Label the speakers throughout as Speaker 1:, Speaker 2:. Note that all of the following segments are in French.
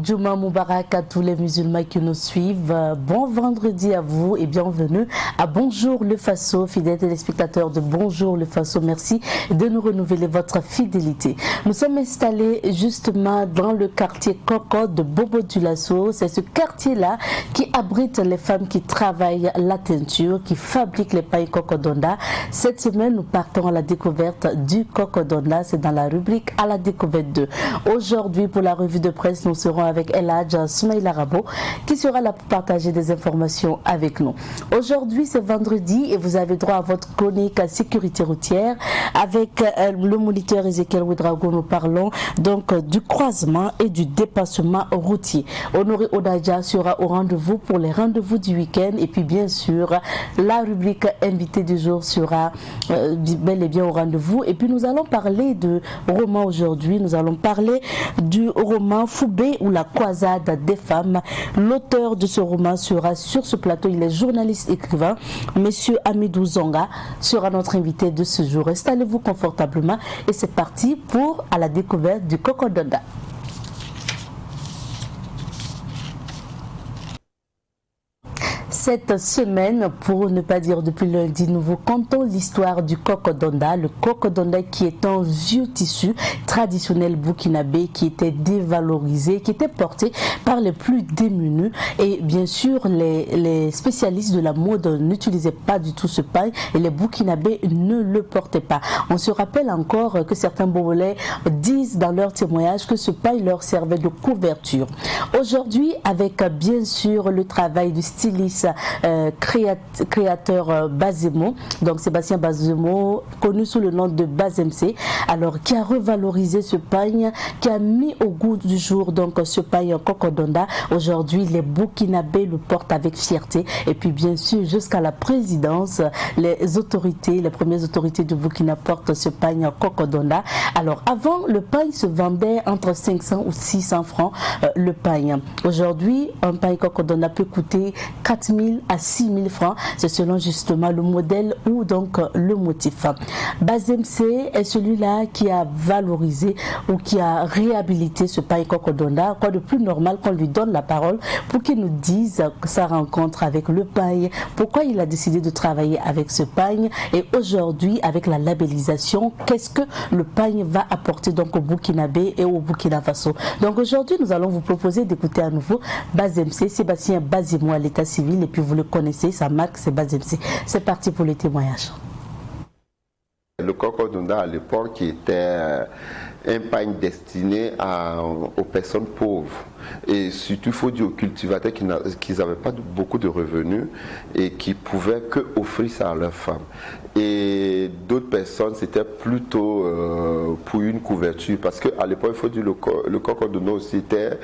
Speaker 1: Juma Moubarak à tous les musulmans qui nous suivent. Bon vendredi à vous et bienvenue à Bonjour le Faso, fidèles téléspectateurs de Bonjour le Faso. Merci de nous renouveler votre fidélité. Nous sommes installés justement dans le quartier Koko de Bobo-Dioulasso. C'est ce quartier-là qui abrite les femmes qui travaillent la teinture, qui fabriquent les pailles Kokodonda. Cette semaine, nous partons à la découverte du Kokodonda. C'est dans la rubrique à la découverte 2. Aujourd'hui, pour la revue de presse, nous serons avec El Hadj Soumaïla Rabo qui sera là pour partager des informations avec nous. Aujourd'hui, c'est vendredi et vous avez droit à votre chronique à sécurité routière avec le moniteur Ezekiel Ouedraogo. Nous parlons donc du croisement et du dépassement routier. Honoré Odaja sera au rendez-vous pour les rendez-vous du week-end et puis bien sûr, la rubrique invité du jour sera bel et bien au rendez-vous. Et puis nous allons parler de roman aujourd'hui. Nous allons parler du roman Foubé ou la croisade des femmes. L'auteur de ce roman sera sur ce plateau. Il est journaliste écrivain. Monsieur Amidou Zonga sera notre invité de ce jour. Installez-vous confortablement et c'est parti pour à la découverte du Kokodonda. Cette semaine, pour ne pas dire depuis lundi, nous vous contons l'histoire du Kokodonda. Le Kokodonda qui est un vieux tissu traditionnel burkinabé qui était dévalorisé, qui était porté par les plus démunis. Et bien sûr, les spécialistes de la mode n'utilisaient pas du tout ce paille et les burkinabés ne le portaient pas. On se rappelle encore que certains Bobolais disent dans leur témoignage que ce paille leur servait de couverture. Aujourd'hui, avec bien sûr le travail du styliste créateur Bazemo, donc Sébastien Bazemo, connu sous le nom de Bazemc, alors qui a revalorisé ce pagne, qui a mis au goût du jour donc ce pagne Kokodonda. Aujourd'hui, les Burkinabés le portent avec fierté et puis bien sûr jusqu'à la présidence, les autorités, les premières autorités du Burkina portent ce pagne Kokodonda. Alors avant, le pagne se vendait entre 500 ou 600 francs le pagne. Aujourd'hui, un pagne Kokodonda peut coûter 4000 à 6000 francs, c'est selon justement le modèle ou donc le motif. Bazemc est celui-là qui a valorisé ou qui a réhabilité ce paille Kokodonda. Quoi de plus normal qu'on lui donne la parole pour qu'il nous dise sa rencontre avec le paille, pourquoi il a décidé de travailler avec ce paille et aujourd'hui avec la labellisation, qu'est-ce que le paille va apporter donc au Burkinabé et au Burkina Faso. Donc aujourd'hui, nous allons vous proposer d'écouter à nouveau Bazemc, Sébastien Bazemo à l'état civil et puis vous le connaissez, sa marque c'est Bazemc. C'est parti pour le témoignage.
Speaker 2: Le Kokodonda à l'époque qui était un pagne destiné aux personnes pauvres et surtout il faut dire aux cultivateurs qui n'avaient pas beaucoup de revenus et qui pouvaient que offrir ça à leurs femmes. Et d'autres personnes c'était plutôt pour une couverture parce qu'à l'époque il faut dire le Kokodonda aussi était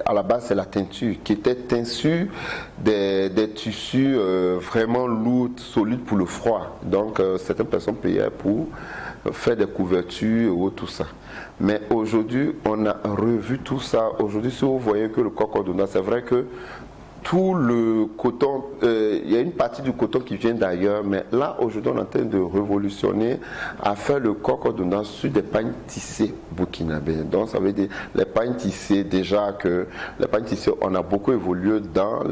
Speaker 2: à la base c'est la teinture qui était teinture des tissus vraiment lourds, solides pour le froid. Donc certaines personnes payaient pour faire des couvertures ou tout ça. Mais aujourd'hui, on a revu tout ça. Aujourd'hui, si vous voyez que le Kokodonda, c'est vrai que tout le coton, il y a une partie du coton qui vient d'ailleurs, mais là, aujourd'hui, on est en train de révolutionner à faire le Kokodonda sur des pagnes tissées burkinabés. Donc, ça veut dire les pagnes tissées, déjà que les pagnes tissées, on a beaucoup évolué dans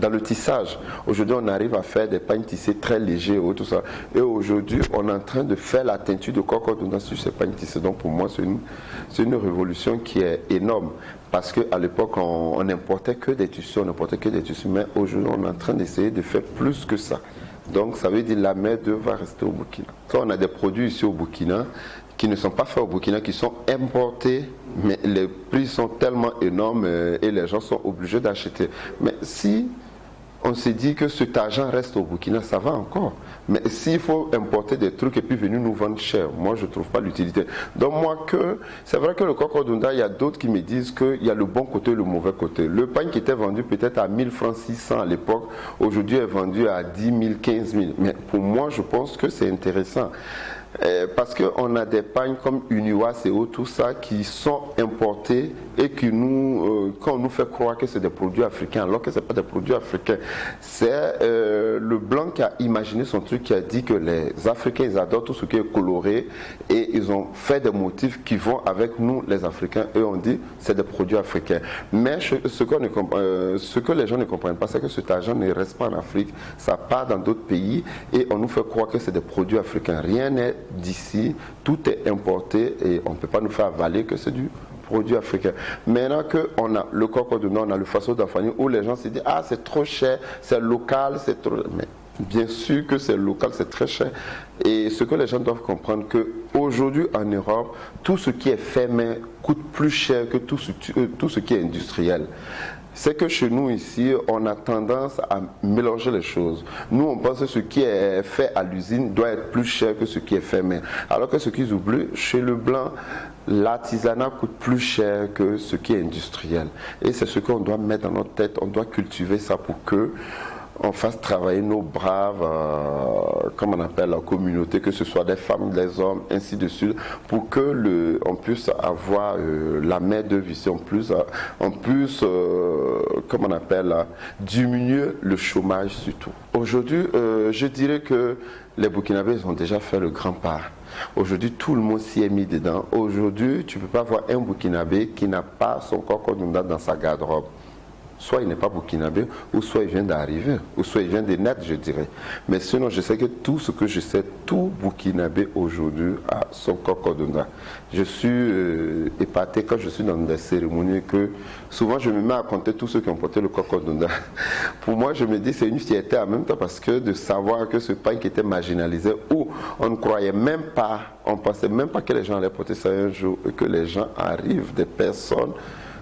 Speaker 2: le tissage. Aujourd'hui, on arrive à faire des pagnes tissées très légers ou tout ça. Et aujourd'hui, on est en train de faire la teinture de Kokodonda sur ces pagnes tissées. Donc, pour moi, c'est une révolution qui est énorme. Parce qu'à l'époque, on n'importait que des tissus, mais aujourd'hui, on est en train d'essayer de faire plus que ça. Donc, ça veut dire que la main-d'œuvre va rester au Burkina. Ça, on a des produits ici au Burkina qui ne sont pas faits au Burkina, qui sont importés, mais les prix sont tellement énormes et les gens sont obligés d'acheter. Mais si on se dit que cet argent reste au Burkina, ça va encore. Mais s'il faut importer des trucs et puis venir nous vendre cher, moi je ne trouve pas l'utilité. Donc moi, c'est vrai que le Kokodonda, il y a d'autres qui me disent qu'il y a le bon côté et le mauvais côté. Le pain qui était vendu peut-être à 1000 francs 600 à l'époque, aujourd'hui est vendu à 10 000, 15 000. Mais pour moi, je pense que c'est intéressant. Parce qu'on a des pagnes comme Uniwa, CO, tout ça, qui sont importés et qui quand on nous fait croire que c'est des produits africains, alors que ce n'est pas des produits africains. C'est le blanc qui a imaginé son truc, qui a dit que les Africains, ils adorent tout ce qui est coloré et ils ont fait des motifs qui vont avec nous, les Africains, et on dit c'est des produits africains. Mais ce que les gens ne comprennent pas, c'est que cet argent ne reste pas en Afrique, ça part dans d'autres pays et on nous fait croire que c'est des produits africains. Rien n'est d'ici, tout est importé et on ne peut pas nous faire avaler que c'est du produit africain. Maintenant qu'on a le Cocodona, on a le Faso d'Afani, où les gens se disent ah c'est trop cher, c'est local, c'est trop... Mais bien sûr que c'est local, c'est très cher. Et ce que les gens doivent comprendre, qu'aujourd'hui en Europe, tout ce qui est fait main coûte plus cher que tout ce qui est industriel. C'est que chez nous ici, on a tendance à mélanger les choses. Nous, on pense que ce qui est fait à l'usine doit être plus cher que ce qui est fait main. Alors que ce qu'ils oublient, chez le blanc, l'artisanat coûte plus cher que ce qui est industriel. Et c'est ce qu'on doit mettre dans notre tête. On doit cultiver ça pour que on fasse travailler nos braves, comme on appelle la communauté, que ce soit des femmes, des hommes, ainsi de suite, pour que on puisse avoir la main d'œuvre ici, on puisse, comme on appelle, diminuer le chômage surtout. Aujourd'hui, je dirais que les Burkinabés ont déjà fait le grand pas. Aujourd'hui, tout le monde s'y est mis dedans. Aujourd'hui, tu ne peux pas voir un Burkinabé qui n'a pas son Cocodona dans sa garde-robe. Soit il n'est pas burkinabé, ou soit il vient d'arriver, ou soit il vient de naître, je dirais. Mais sinon, je sais que tout ce que je sais, tout burkinabé aujourd'hui a son Cocodona. Je suis épaté quand je suis dans des cérémonies que souvent je me mets à compter tous ceux qui ont porté le Cocodona. Pour moi, je me dis c'est une fierté en même temps parce que de savoir que ce pain qui était marginalisé, où on ne croyait même pas, on ne pensait même pas que les gens allaient porter ça un jour, et que les gens arrivent, des personnes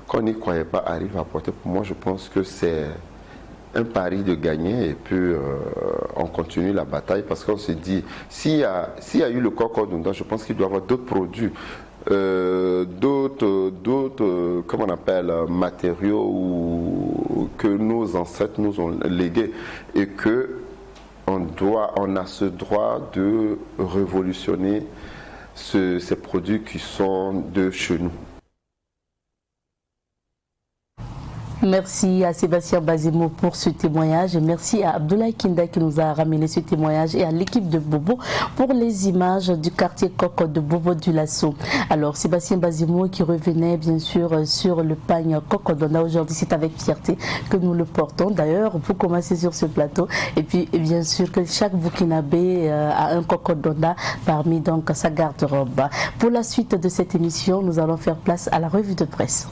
Speaker 2: qu'on n'y croyait pas arrive à porter. Pour moi, je pense que c'est un pari de gagner et puis on continue la bataille parce qu'on se dit, s'il y a eu le Cocodona, je pense qu'il doit y avoir d'autres produits, d'autres comment on appelle, matériaux que nos ancêtres nous ont légués et que on a ce droit de révolutionner ces produits qui sont de chez nous.
Speaker 1: Merci à Sébastien Bazimo pour ce témoignage et merci à Abdoulaye Kinda qui nous a ramené ce témoignage et à l'équipe de Bobo pour les images du quartier Coco de Bobo du Lasso. Alors Sébastien Bazimo qui revenait bien sûr sur le pagne Cocodona. Aujourd'hui c'est avec fierté que nous le portons. D'ailleurs vous commencez sur ce plateau et puis bien sûr que chaque Burkinabé a un Cocodona parmi donc sa garde-robe. Pour la suite de cette émission, nous allons faire place à la revue de presse.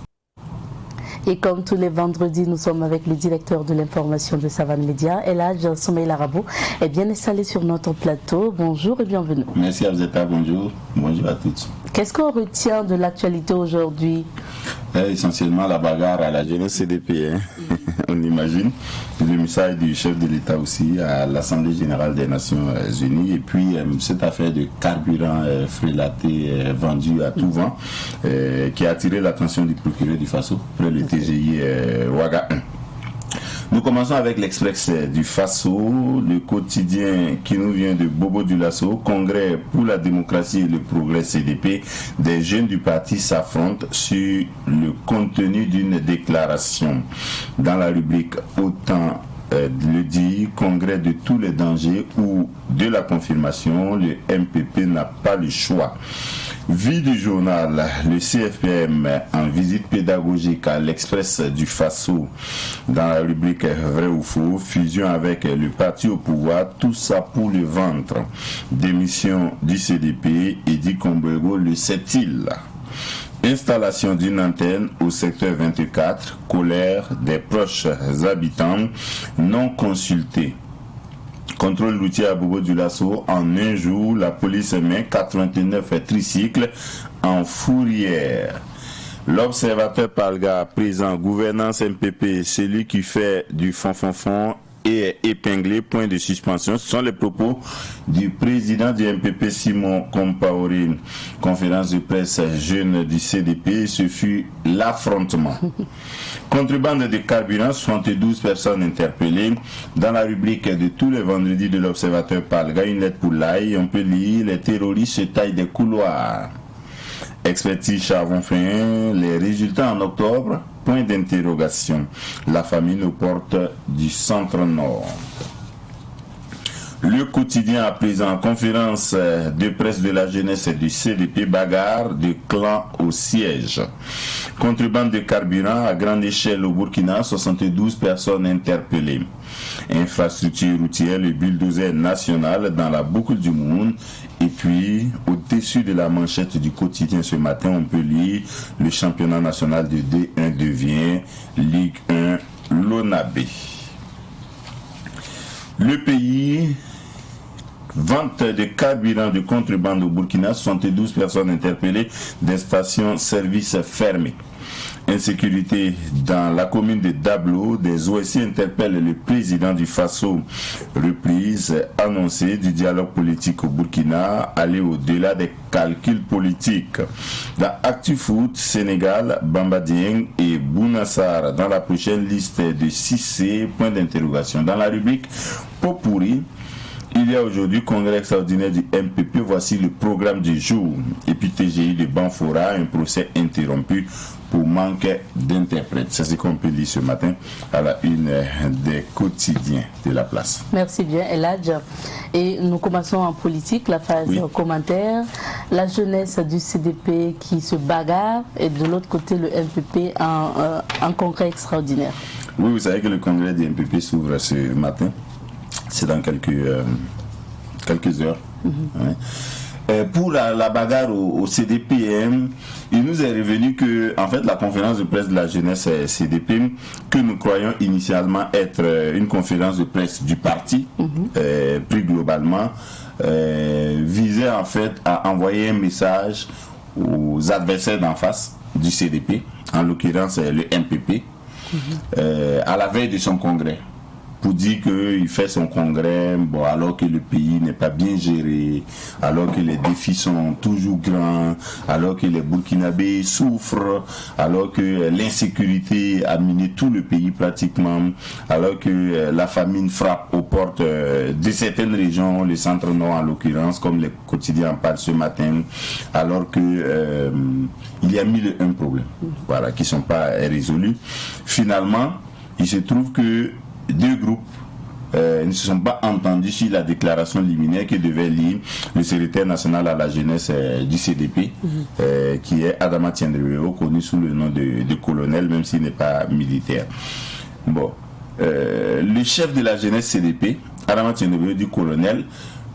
Speaker 1: Et comme tous les vendredis, nous sommes avec le directeur de l'information de Savane Média, Elhadj Soumaïla Rabo, est bien installé sur notre plateau. Bonjour et bienvenue.
Speaker 3: Merci Abzeta, bonjour. Bonjour à tous.
Speaker 1: Qu'est-ce qu'on retient de l'actualité aujourd'hui?
Speaker 3: Essentiellement la bagarre à la jeunesse CDP, on imagine. Le message du chef de l'État aussi à l'Assemblée Générale des Nations Unies. Et puis cette affaire de carburant frélaté vendu à tout vent qui a attiré l'attention du procureur du Faso, près le TGI Ouaga 1. Nous commençons avec l'Express du Faso, le quotidien qui nous vient de Bobo du Lasso. Congrès pour la démocratie et le progrès CDP. Des jeunes du parti s'affrontent sur le contenu d'une déclaration. Dans la rubrique Autant le dit, congrès de tous les dangers ou de la confirmation, le MPP n'a pas le choix. Vie du journal, le CFPM en visite pédagogique à l'Express du Faso dans la rubrique Vrai ou faux, fusion avec le parti au pouvoir, tout ça pour le ventre. Démission du CDP, Edi Kombego le sait-il? Installation d'une antenne au secteur 24, colère des proches habitants non consultés. Contrôle routier à Bobo du Lasso, en un jour, la police met 89 tricycles en fourrière. L'observateur Palga, présent, gouvernance MPP, celui qui fait du fond est épinglé, point de suspension. Ce sont les propos du président du MPP, Simon Compaoré, conférence de presse jeune du CDP. Ce fut l'affrontement. Contrebande de carburant, 72 personnes interpellées. Dans la rubrique de tous les vendredis de l'Observateur Palga, une lettre pour l'ail, on peut lire: les terroristes se taillent des couloirs. Expertise Charbon-Fin, les résultats en octobre, point d'interrogation. La famine aux portes du centre-nord. Le quotidien à présent, conférence de presse de la jeunesse du CDP, bagarre de clan au siège. Contrebande de carburant à grande échelle au Burkina, 72 personnes interpellées. Infrastructure routière, le bulldozer national dans la boucle du monde. Et puis, au-dessus de la manchette du quotidien ce matin, on peut lire: le championnat national de D1 devient Ligue 1 Lonabé. Le pays, vente de carburant de contrebande au Burkina, 72 personnes interpellées, des stations-service fermées. Insécurité dans la commune de Dablo, des OSI interpellent le président du Faso. Reprise annoncée du dialogue politique au Burkina, aller au-delà des calculs politiques. Dans ActuFoot, Sénégal, Bamba Dieng et Bounassar dans la prochaine liste de 6C, point d'interrogation. Dans la rubrique Popouri, il y a aujourd'hui congrès extraordinaire du MPP, voici le programme du jour. Et puis TGI de Banfora, un procès interrompu pour manque d'interprètes. C'est ce qu'on peut lire ce matin à la une des quotidiens de la place.
Speaker 1: Merci bien, Eladj. Et nous commençons en politique, la phase commentaire. La jeunesse du CDP qui se bagarre et de l'autre côté le MPP en congrès extraordinaire.
Speaker 3: Oui, vous savez que le congrès du MPP s'ouvre ce matin. C'est dans quelques heures. Pour la bagarre au CDPM, il nous est revenu que, en fait, la conférence de presse de la jeunesse CDP, que nous croyons initialement être une conférence de presse du parti, pris globalement, visait en fait à envoyer un message aux adversaires d'en face du CDP, en l'occurrence le MPP, à la veille de son congrès, pour dire qu'il fait son congrès alors que le pays n'est pas bien géré, alors que les défis sont toujours grands, alors que les Burkinabés souffrent, alors que l'insécurité a miné tout le pays pratiquement, alors que la famine frappe aux portes de certaines régions, le centre-nord en l'occurrence, comme les quotidiens en parlent ce matin, alors que il y a 1001 problèmes qui ne sont pas résolus. Finalement, il se trouve que deux groupes ne se sont pas entendus sur la déclaration liminaire que devait lire le secrétaire national à la jeunesse du CDP, qui est Adama Tiendreweo, connu sous le nom de colonel, même s'il n'est pas militaire. Le chef de la jeunesse CDP, Adama Tiendreweo du colonel,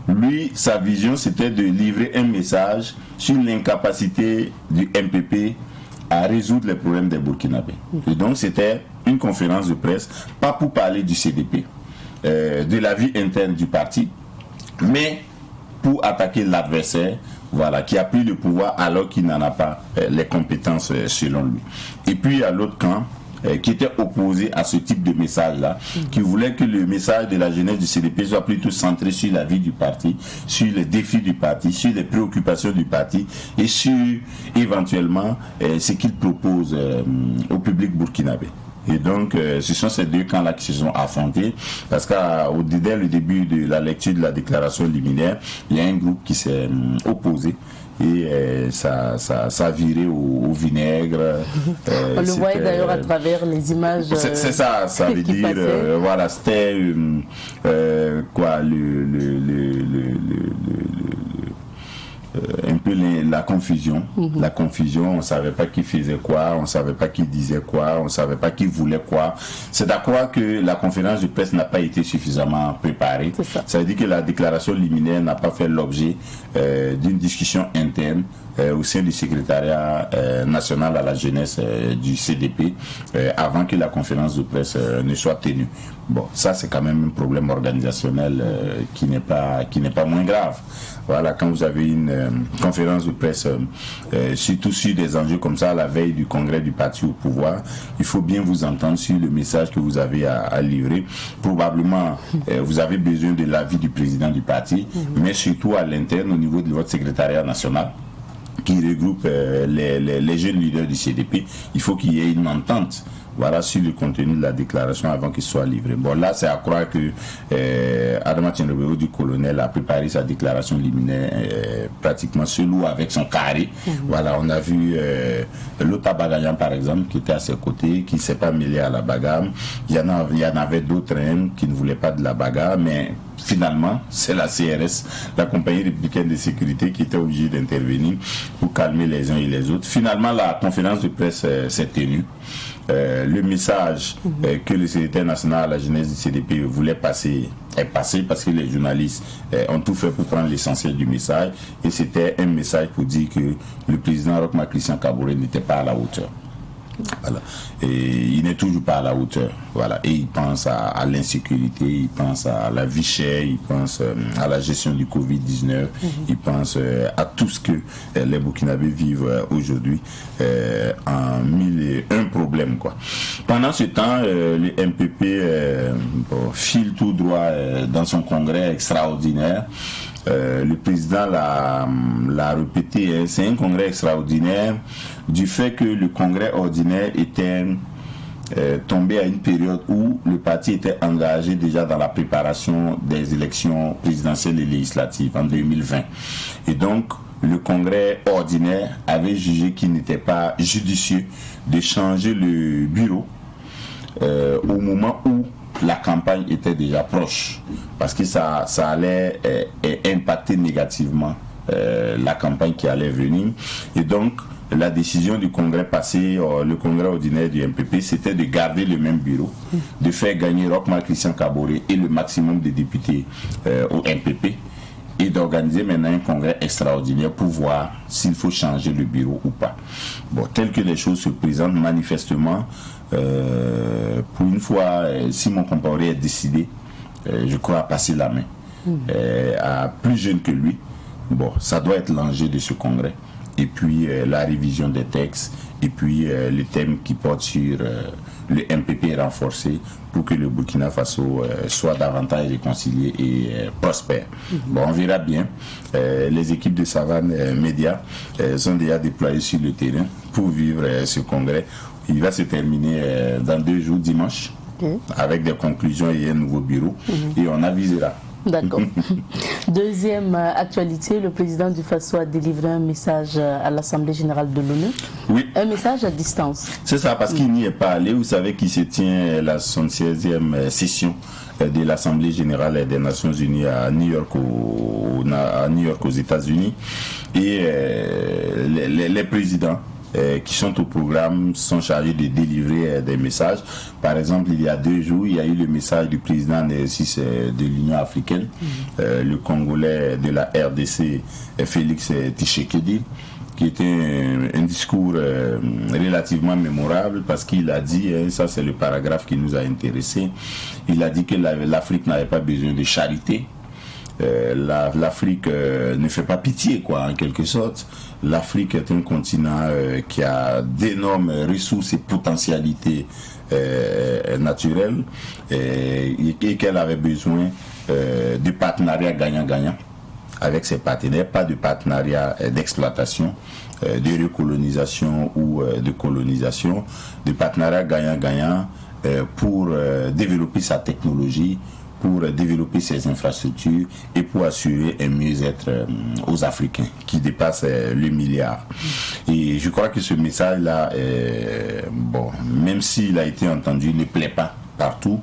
Speaker 3: lui, sa vision, c'était de livrer un message sur l'incapacité du MPP à résoudre les problèmes des Burkinabés. Et donc, c'était une conférence de presse, pas pour parler du CDP, de la vie interne du parti, mais pour attaquer l'adversaire, qui a pris le pouvoir alors qu'il n'en a pas les compétences selon lui. Et puis, à l'autre camp, qui était opposé à ce type de message-là, qui voulait que le message de la jeunesse du CDP soit plutôt centré sur la vie du parti, sur les défis du parti, sur les préoccupations du parti et sur éventuellement ce qu'il propose au public burkinabé. Et donc, ce sont ces deux camps-là qui se sont affrontés, parce dès le début de la lecture de la déclaration liminaire, il y a un groupe qui s'est opposé. Et ça a viré au vinaigre.
Speaker 1: On le voyait d'ailleurs à travers les images.
Speaker 3: C'est ça veut dire, c'était un peu la confusion. La confusion, on ne savait pas qui faisait quoi, on ne savait pas qui disait quoi, on ne savait pas qui voulait quoi. C'est à croire que la conférence de presse n'a pas été suffisamment préparée. Ça veut dire que la déclaration liminaire n'a pas fait l'objet d'une discussion interne au sein du secrétariat national à la jeunesse du CDP avant que la conférence de presse ne soit tenue. Ça c'est quand même un problème organisationnel qui n'est pas moins grave. Quand vous avez une conférence conférence de presse, surtout sur des enjeux comme ça, à la veille du congrès du parti au pouvoir. Il faut bien vous entendre sur le message que vous avez à livrer. Probablement, vous avez besoin de l'avis du président du parti, mais surtout à l'interne, au niveau de votre secrétariat national, qui regroupe les jeunes leaders du CDP. Il faut qu'il y ait une entente, voilà, sur le contenu de la déclaration avant qu'il soit livré. Bon, là, c'est à croire que Adama Tiendebeo du colonel a préparé sa déclaration liminaire pratiquement seul ou avec son carré. Voilà, on a vu Lota Bagayan, par exemple, qui était à ses côtés, qui ne s'est pas mêlé à la bagarre. Il y en avait d'autres qui ne voulaient pas de la bagarre, mais finalement, c'est la CRS, la compagnie républicaine de sécurité, qui était obligée d'intervenir pour calmer les uns et les autres. Finalement, la conférence de presse s'est tenue. Le message que le secrétaire national à la jeunesse du CDP voulait passer est passé, parce que les journalistes ont tout fait pour prendre l'essentiel du message, et c'était un message pour dire que le président Roch-Marc Christian Kaboré n'était pas à la hauteur. Voilà. Et il n'est toujours pas à la hauteur. Voilà. Et il pense à l'insécurité, il pense à la vie chère, il pense à la gestion du Covid-19, il pense à tout ce que les Burkinabés vivent aujourd'hui en 1001 problèmes, quoi. Pendant ce temps, le MPP file tout droit dans son congrès extraordinaire. Le président l'a répété, c'est un congrès extraordinaire du fait que le congrès ordinaire était tombé à une période où le parti était engagé déjà dans la préparation des élections présidentielles et législatives en 2020. Et donc, le congrès ordinaire avait jugé qu'il n'était pas judicieux de changer le bureau au moment où la campagne était déjà proche, parce que ça allait impacter négativement la campagne qui allait venir. Et donc, la décision du congrès passé, le congrès ordinaire du MPP, c'était de garder le même bureau, de faire gagner Roch-Marc Christian Kaboré et le maximum de députés au MPP, et d'organiser maintenant un congrès extraordinaire pour voir s'il faut changer le bureau ou pas. Bon, tel que les choses se présentent, manifestement, pour une fois, Simon Compaoré est décidé, je crois, à passer la main à plus jeune que lui. Bon, ça doit être l'enjeu de ce congrès. Et puis la révision des textes, et puis le thème qui porte sur le MPP renforcé pour que le Burkina Faso soit davantage réconcilié et prospère. Bon, on verra bien. Les équipes de Savane Média sont déjà déployées sur le terrain pour vivre ce congrès. Il va se terminer dans 2 jours, dimanche, avec des conclusions et un nouveau bureau, et on avisera.
Speaker 1: D'accord. Deuxième actualité, le président du Faso a délivré un message à l'Assemblée générale de l'ONU. Oui. Un message à distance.
Speaker 3: C'est ça, parce qu'il n'y est pas allé. Vous savez qu'il se tient la 76e session de l'Assemblée générale des Nations Unies à New York, aux États-Unis. Et les présidents qui sont au programme sont chargés de délivrer des messages. Par exemple, il y a 2 jours, il y a eu le message du président de l'Union africaine, le Congolais de la RDC, Félix Tshisekedi, qui était un discours relativement mémorable, parce qu'il a dit, ça c'est le paragraphe qui nous a intéressés, il a dit que l'Afrique n'avait pas besoin de charité. L'Afrique ne fait pas pitié, quoi, en quelque sorte. L'Afrique est un continent qui a d'énormes ressources et potentialités naturelles, et qu'elle avait besoin de partenariats gagnant-gagnant avec ses partenaires, pas de partenariat d'exploitation, de recolonisation ou de colonisation, de partenariat gagnant-gagnant pour développer sa technologie, pour développer ses infrastructures et pour assurer un mieux-être aux Africains qui dépasse le milliard. Et je crois que ce message-là, bon, même s'il a été entendu, ne plaît pas partout,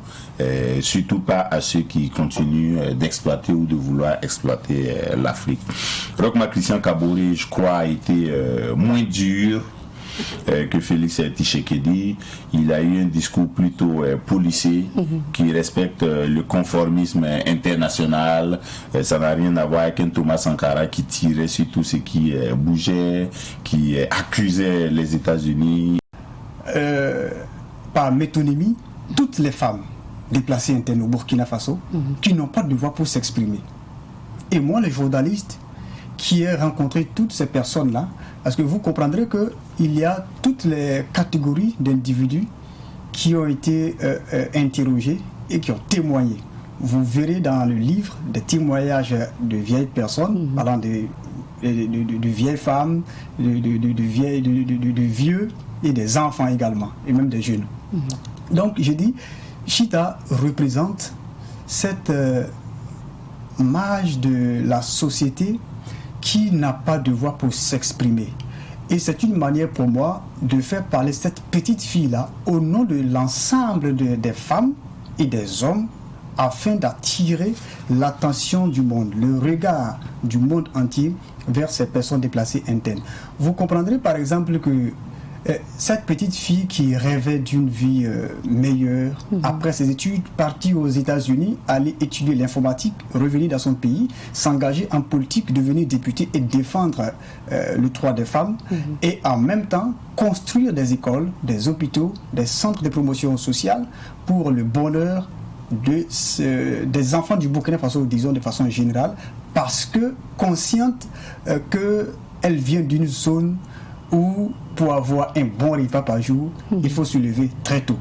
Speaker 3: surtout pas à ceux qui continuent d'exploiter ou de vouloir exploiter l'Afrique. Roch-Marc Christian Kaboré, je crois, a été moins dur que Félix Tshisekedi. Il a eu un discours plutôt policé, qui respecte le conformisme international. Ça n'a rien à voir avec un Thomas Sankara qui tirait sur tout ce qui bougeait, qui accusait les États-Unis.
Speaker 4: Par métonymie, toutes les femmes déplacées internes au Burkina Faso qui n'ont pas de voix pour s'exprimer. Et moi, les journalistes qui ait rencontré toutes ces personnes-là, parce que vous comprendrez qu'il y a toutes les catégories d'individus qui ont été interrogés et qui ont témoigné. Vous verrez dans le livre des témoignages de vieilles personnes, parlant de vieilles femmes, de vieux et des enfants également, et même des jeunes. Donc, je dis, Chita représente cette marge de la société qui n'a pas de voix pour s'exprimer. Et c'est une manière pour moi de faire parler cette petite fille-là au nom de l'ensemble des femmes et des hommes afin d'attirer l'attention du monde, le regard du monde entier vers ces personnes déplacées internes. Vous comprendrez par exemple que cette petite fille qui rêvait d'une vie meilleure, après ses études, partie aux États-Unis, aller étudier l'informatique, revenir dans son pays, s'engager en politique, devenir députée et défendre le droit des femmes, et en même temps construire des écoles, des hôpitaux, des centres de promotion sociale pour le bonheur des enfants du Burkina Faso, disons de façon générale, parce que consciente qu'elle vient d'une zone où pour avoir un bon repas par jour, il faut se lever très tôt.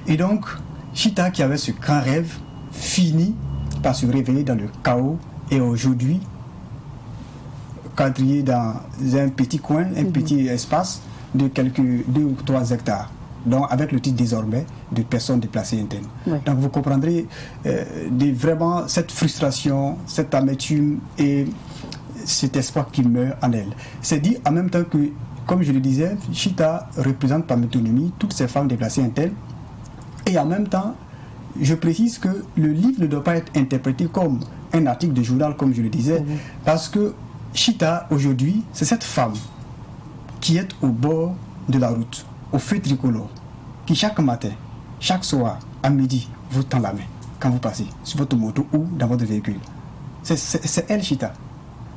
Speaker 4: Et donc, Chita, qui avait ce grand rêve, finit par se réveiller dans le chaos et aujourd'hui, quadrillé dans un petit coin, un petit espace de quelques 2 ou 3 hectares. Donc, avec le titre désormais de personnes déplacées internes. Oui. Donc, vous comprendrez vraiment cette frustration, cette amertume et cet espoir qui meurt en elle. C'est dit en même temps que, comme je le disais, Chita représente par métonymie toutes ces femmes déplacées internes. Et en même temps, je précise que le livre ne doit pas être interprété comme un article de journal, comme je le disais, parce que Chita, aujourd'hui, c'est cette femme qui est au bord de la route, au feu tricolore, qui chaque matin, chaque soir, à midi, vous tend la main quand vous passez sur votre moto ou dans votre véhicule. C'est elle, Chita.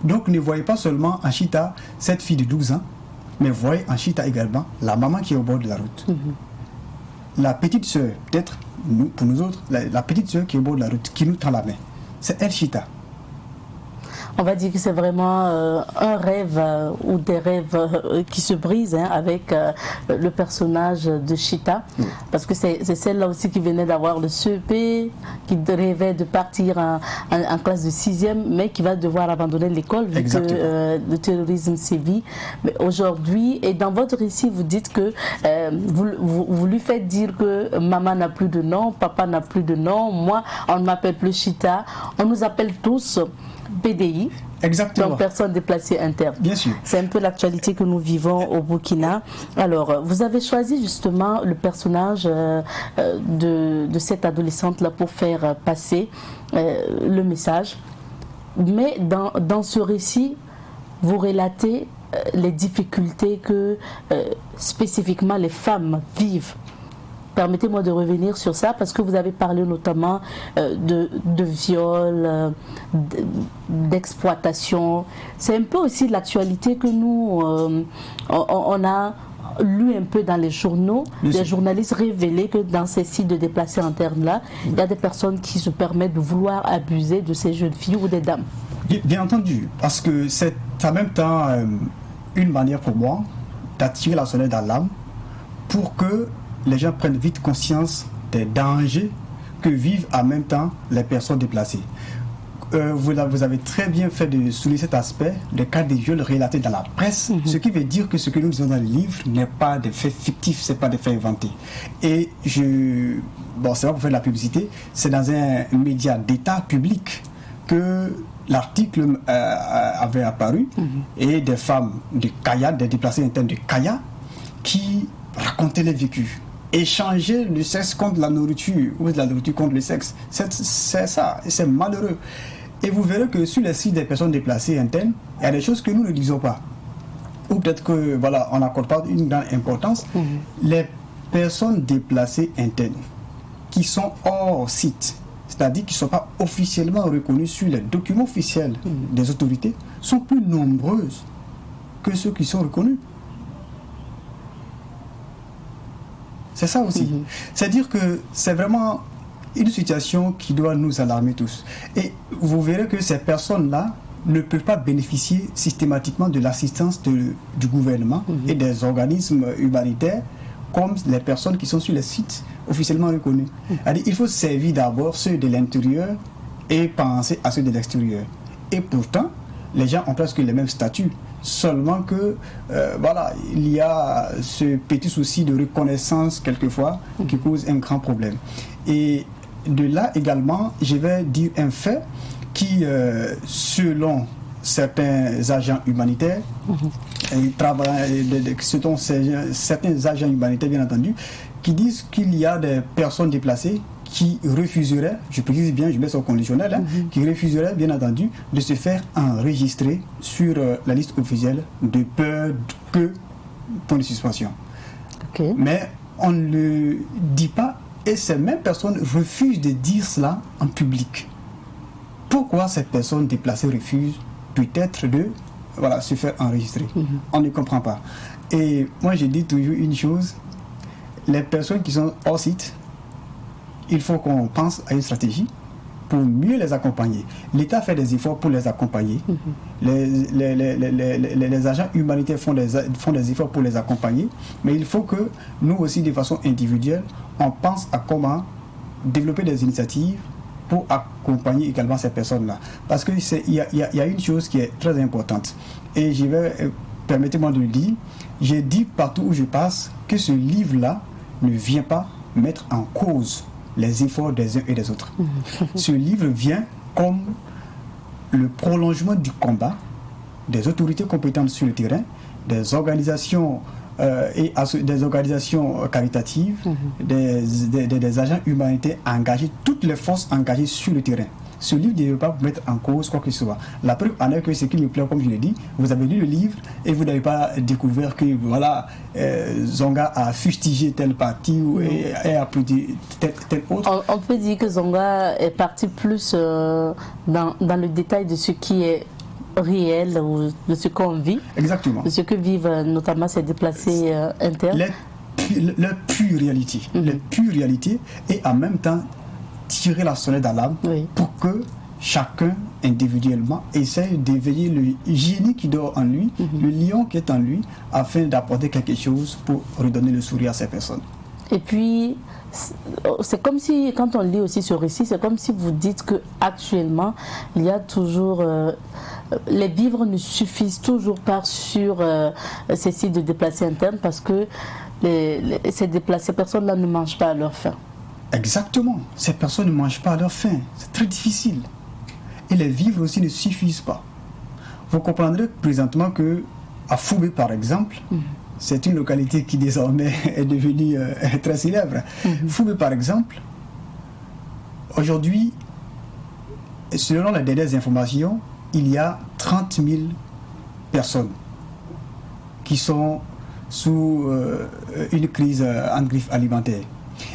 Speaker 4: Donc ne voyez pas seulement en Chita cette fille de 12 ans, mais voyez en Chita également la maman qui est au bord de la route. La petite sœur, peut-être pour nous autres, la petite sœur qui est au bord de la route, qui nous tend la main. C'est elle, Chita.
Speaker 1: On va dire que c'est vraiment un rêve ou des rêves qui se brisent avec le personnage de Chita, parce que c'est celle-là aussi qui venait d'avoir le CEP, qui rêvait de partir en classe de 6e, mais qui va devoir abandonner l'école vu que le terrorisme sévit. Mais aujourd'hui, et dans votre récit, vous dites que vous lui faites dire que maman n'a plus de nom, papa n'a plus de nom, moi on ne m'appelle plus Chita, on nous appelle tous PDI, donc personnes déplacées internes.
Speaker 4: Bien sûr.
Speaker 1: C'est un peu l'actualité que nous vivons au Burkina. Alors, vous avez choisi justement le personnage de cette adolescente-là pour faire passer le message. Mais dans ce récit, vous relatez les difficultés que spécifiquement les femmes vivent. Permettez-moi de revenir sur ça parce que vous avez parlé notamment de viol, d'exploitation. C'est un peu aussi l'actualité que nous, on a lu un peu dans les journaux. Les journalistes révélaient que dans ces sites de déplacés internes-là, il y a des personnes qui se permettent de vouloir abuser de ces jeunes filles ou des dames.
Speaker 4: Bien entendu, parce que c'est en même temps une manière pour moi d'attirer la sonnette d'alarme pour que les gens prennent vite conscience des dangers que vivent en même temps les personnes déplacées. Vous avez très bien fait de souligner cet aspect, des cas de viol relatés dans la presse, ce qui veut dire que ce que nous disons dans le livre n'est pas des faits fictifs, ce n'est pas des faits inventés. Et bon, c'est pas pour faire de la publicité, c'est dans un média d'État public que l'article avait apparu, et des femmes de Kaya, des déplacés internes de Kaya, qui racontaient les vécus. Échanger le sexe contre la nourriture ou la nourriture contre le sexe, c'est ça, c'est malheureux. Et vous verrez que sur les sites des personnes déplacées internes, il y a des choses que nous ne disons pas, ou peut-être que voilà, on n'accorde pas une grande importance. Les personnes déplacées internes qui sont hors site, c'est-à-dire qui ne sont pas officiellement reconnues sur les documents officiels des autorités, sont plus nombreuses que ceux qui sont reconnus. C'est ça aussi. C'est-à-dire que c'est vraiment une situation qui doit nous alarmer tous. Et vous verrez que ces personnes-là ne peuvent pas bénéficier systématiquement de l'assistance du gouvernement et des organismes humanitaires comme les personnes qui sont sur les sites officiellement reconnus. Il faut servir d'abord ceux de l'intérieur et penser à ceux de l'extérieur. Et pourtant, les gens ont presque les mêmes statuts. Seulement que, voilà, il y a ce petit souci de reconnaissance quelquefois qui cause un grand problème. Et de là également, je vais dire un fait qui, selon certains agents humanitaires, certains agents humanitaires bien entendu, qui disent qu'il y a des personnes déplacées qui refuseraient, je précise bien, je mets ça au conditionnel, qui refuseraient bien entendu de se faire enregistrer sur la liste officielle de peur que, point de suspension.
Speaker 1: Okay.
Speaker 4: Mais on ne le dit pas et ces mêmes personnes refusent de dire cela en public. Pourquoi ces personnes déplacées refusent peut-être de se faire enregistrer? On ne comprend pas. Et moi je dis toujours une chose, les personnes qui sont hors site, il faut qu'on pense à une stratégie pour mieux les accompagner. L'État fait des efforts pour les accompagner. Les agents humanitaires font des efforts pour les accompagner. Mais il faut que nous aussi, de façon individuelle, on pense à comment développer des initiatives pour accompagner également ces personnes-là. Parce qu'il y a une chose qui est très importante. Et permettez-moi de le dire, j'ai dit partout où je passe que ce livre-là ne vient pas mettre en cause les efforts des uns et des autres. Ce livre vient comme le prolongement du combat des autorités compétentes sur le terrain, des organisations des organisations caritatives, des agents humanitaires engagés, toutes les forces engagées sur le terrain. Ce livre ne veut pas mettre en cause quoi que ce soit. La preuve en est que ce qui me plaît, comme je l'ai dit, vous avez lu le livre et vous n'avez pas découvert que voilà, Zonga a fustigé tel parti et a applaudi tel autre.
Speaker 1: On peut dire que Zonga est parti plus dans le détail de ce qui est réel ou de ce qu'on vit.
Speaker 4: Exactement.
Speaker 1: De ce que vivent notamment ces déplacés internes.
Speaker 4: La pure réalité. La pure réalité et en même temps tirer la sonnette d'alarme pour que chacun individuellement essaye d'éveiller le génie qui dort en lui, le lion qui est en lui, afin d'apporter quelque chose pour redonner le sourire à ces personnes.
Speaker 1: Et puis, c'est comme si, quand on lit aussi ce récit, c'est comme si vous dites qu'actuellement, il y a toujours... les vivres ne suffisent toujours pas sur ces sites de déplacés internes parce que ces personnes-là ne mangent pas à leur faim. Exactement.
Speaker 4: Ces personnes ne mangent pas à leur faim. C'est très difficile. Et les vivres aussi ne suffisent pas. Vous comprendrez présentement que à Foubé, par exemple, c'est une localité qui désormais est devenue très célèbre. Foubé, par exemple, aujourd'hui, selon les dernières informations, il y a 30 000 personnes qui sont sous une crise en griffe alimentaire.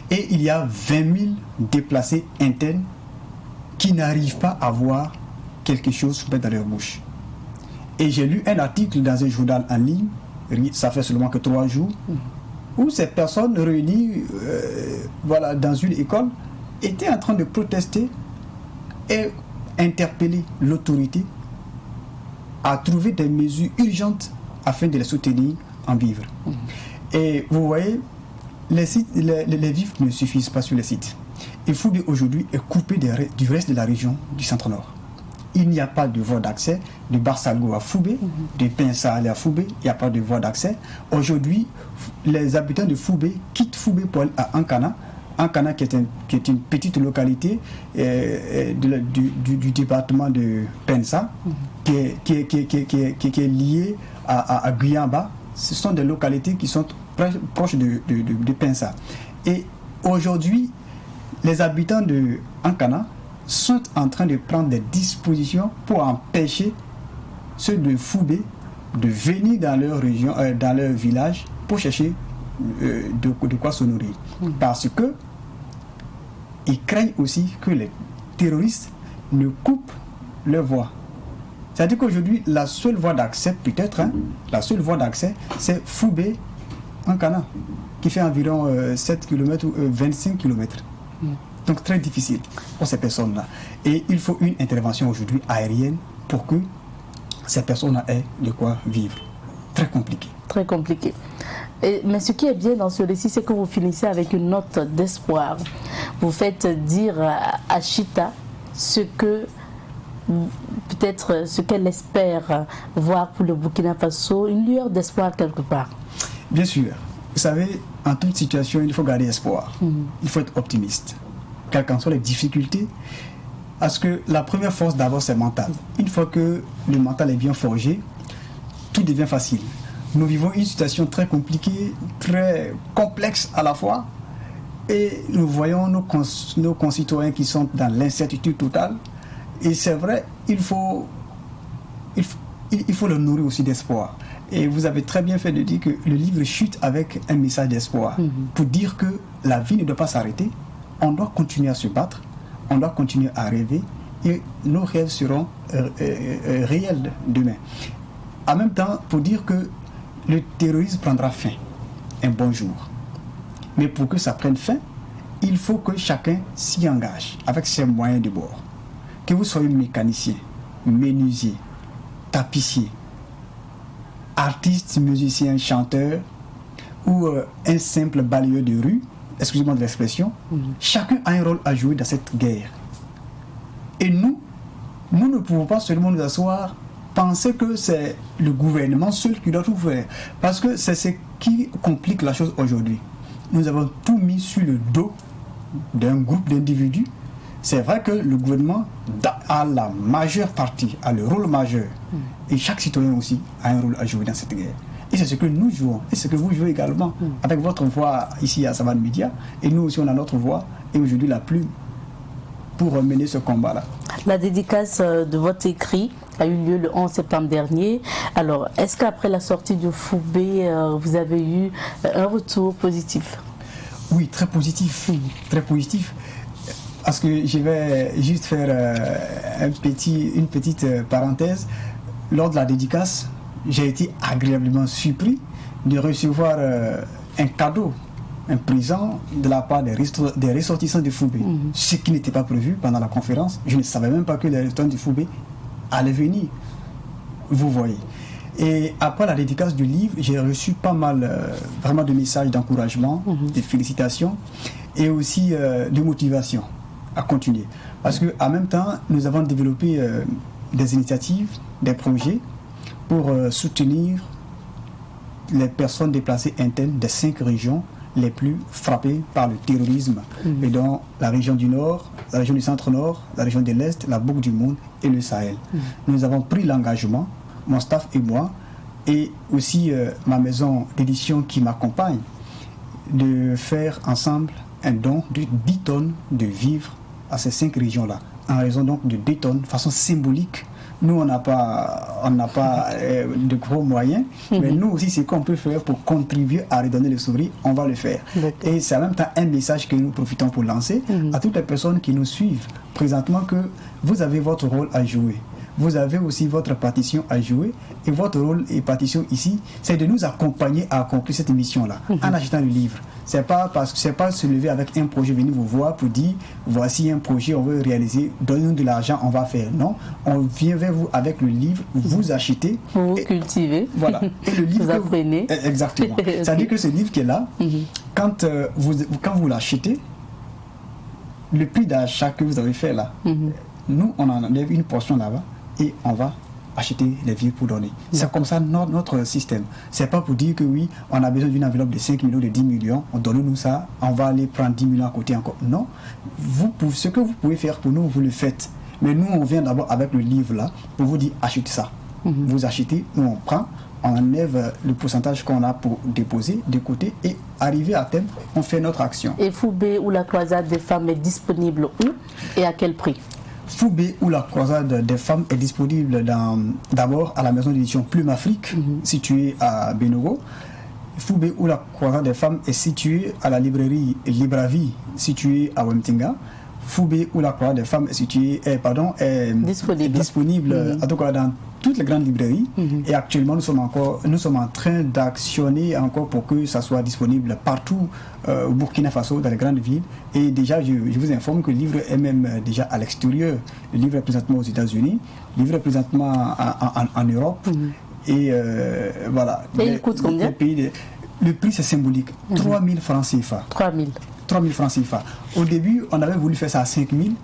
Speaker 4: Et il y a 20 000 déplacés internes qui n'arrivent pas à avoir quelque chose dans leur bouche. Et j'ai lu un article dans un journal en ligne, ça fait seulement que 3 jours, où ces personnes réunies dans une école étaient en train de protester et interpeller l'autorité à trouver des mesures urgentes afin de les soutenir en vivre. Et vous voyez, les vivres ne suffisent pas sur les sites. Il faut aujourd'hui est coupé du reste de la région du centre-nord. Il n'y a pas de voie d'accès de Barsago à Foubé, de Pinsa à Foubé, il n'y a pas de voie d'accès. Aujourd'hui, les habitants de Foubé quittent Foubé pour aller à Ankana. Ankana qui est une petite localité du département de Pensa, qui est liée à Guyamba. Ce sont des localités qui sont proches de Pensa. Et aujourd'hui, les habitants de Ankana sont en train de prendre des dispositions pour empêcher ceux de Foubé de venir dans leur région, dans leur village, pour chercher de quoi se nourrir. Parce que ils craignent aussi que les terroristes ne coupent leur voie. C'est-à-dire qu'aujourd'hui, la seule voie d'accès, peut-être, la seule voie d'accès, c'est Foubé Ankana, qui fait environ 7 km ou 25 km. Donc très difficile pour ces personnes-là. Et il faut une intervention aujourd'hui aérienne pour que ces personnes aient de quoi vivre. Très compliqué.
Speaker 1: Très compliqué. Mais ce qui est bien dans ce récit, c'est que vous finissez avec une note d'espoir. Vous faites dire à Chita ce que peut-être ce qu'elle espère voir pour le Burkina Faso, une lueur d'espoir quelque part.
Speaker 4: Bien sûr. Vous savez, en toute situation, il faut garder espoir. Il faut être optimiste. Quelles qu'en soient les difficultés, parce que la première force d'abord, c'est mental. Une fois que le mental est bien forgé, tout devient facile. Nous vivons une situation très compliquée, très complexe à la fois, et nous voyons nos concitoyens qui sont dans l'incertitude totale. Et c'est vrai, il faut le nourrir aussi d'espoir. Et vous avez très bien fait de dire que le livre chute avec un message d'espoir, pour dire que la vie ne doit pas s'arrêter, on doit continuer à se battre, on doit continuer à rêver, et nos rêves seront réels demain. En même temps, pour dire que le terrorisme prendra fin un bon jour. Mais pour que ça prenne fin, il faut que chacun s'y engage avec ses moyens de bord. Que vous soyez mécanicien, menuisier, tapissier, artiste, musicien, chanteur ou un simple balayeur de rue, excusez-moi de l'expression, chacun a un rôle à jouer dans cette guerre. Et nous ne pouvons pas seulement nous asseoir, penser que c'est le gouvernement seul qui doit tout faire. Parce que c'est ce qui complique la chose aujourd'hui. Nous avons tout mis sur le dos d'un groupe d'individus. C'est vrai que le gouvernement a la majeure partie, a le rôle majeur. Et chaque citoyen aussi a un rôle à jouer dans cette guerre. Et c'est ce que nous jouons, et ce que vous jouez également, avec votre voix ici à Savane Média. Et nous aussi on a notre voix, et aujourd'hui la plume, pour mener ce combat-là.
Speaker 1: La dédicace de votre écrit a eu lieu le 11 septembre dernier. Alors, est-ce qu'après la sortie de Foubé, vous avez eu un retour positif?
Speaker 4: Oui, très positif. Très positif. Parce que je vais juste faire une petite parenthèse. Lors de la dédicace, j'ai été agréablement surpris de recevoir un cadeau, un présent de la part des ressortissants de Foubé. Ce qui n'était pas prévu pendant la conférence. Je ne savais même pas que les ressortissants de Foubé allaient venir. Vous voyez. Et après la dédicace du livre, j'ai reçu pas mal vraiment de messages d'encouragement, de félicitations et aussi de motivation à continuer. Parce qu'en même temps, nous avons développé des initiatives, des projets pour soutenir les personnes déplacées internes des 5 régions les plus frappées par le terrorisme, et dont la région du Nord, la région du Centre-Nord, la région de l'Est, la Boucle du Monde et le Sahel. Nous avons pris l'engagement, mon staff et moi, et aussi ma maison d'édition qui m'accompagne, de faire ensemble un don de 10 tonnes de vivres à ces 5 régions-là, en raison donc de 2 tonnes, de façon symbolique. Nous, on n'a pas de gros moyens, mais nous aussi, ce qu'on peut faire pour contribuer à redonner le sourire, on va le faire. Et c'est en même temps un message que nous profitons pour lancer à toutes les personnes qui nous suivent présentement, que vous avez votre rôle à jouer. Vous avez aussi votre partition à jouer, et votre rôle et partition ici, c'est de nous accompagner à accomplir cette mission-là, en achetant le livre. C'est pas se lever avec un projet, venir vous voir pour dire voici un projet, on veut réaliser, donnez-nous de l'argent, on va faire. Non, on vient vers vous avec le livre, vous achetez,
Speaker 1: vous cultivez,
Speaker 4: voilà. Et le livre
Speaker 1: vous apprenez.
Speaker 4: Exactement. C'est-à-dire que ce livre qui est là, quand vous l'achetez, le prix d'achat que vous avez fait là, nous on en enlève une portion là-bas et on va acheter les vivres pour donner. C'est comme ça notre système. C'est pas pour dire que oui, on a besoin d'une enveloppe de 5 millions, de 10 millions, on donne nous ça, on va aller prendre 10 millions à côté encore. Non, ce que vous pouvez faire pour nous, vous le faites. Mais nous, on vient d'abord avec le livre là, pour vous dire achetez ça. Vous achetez, nous on prend, on enlève le pourcentage qu'on a pour déposer de côté, et arrivé à terme, on fait notre action.
Speaker 1: Et Foubé ou la croisade des femmes est disponible où et à quel prix?
Speaker 4: Foubé ou la croisade des femmes est disponible d'abord à la maison d'édition Plume Afrique, située à Benogo. Foubé ou la croisade des femmes est située à la librairie Libravie, située à Wemtinga. Foubé ou la croisade des femmes est disponible en tout cas dans toutes les grandes librairies. Et actuellement, nous sommes en train d'actionner encore pour que ça soit disponible partout au Burkina Faso, dans les grandes villes. Et déjà, je vous informe que le livre est même déjà à l'extérieur. Le livre est présentement aux États-Unis, le livre est présentement en Europe. Et voilà.
Speaker 1: Et il coûte combien?
Speaker 4: Le prix, c'est symbolique. 3 000 francs CFA. 3 000 francs CFA. Au début, on avait voulu faire ça à 5 000.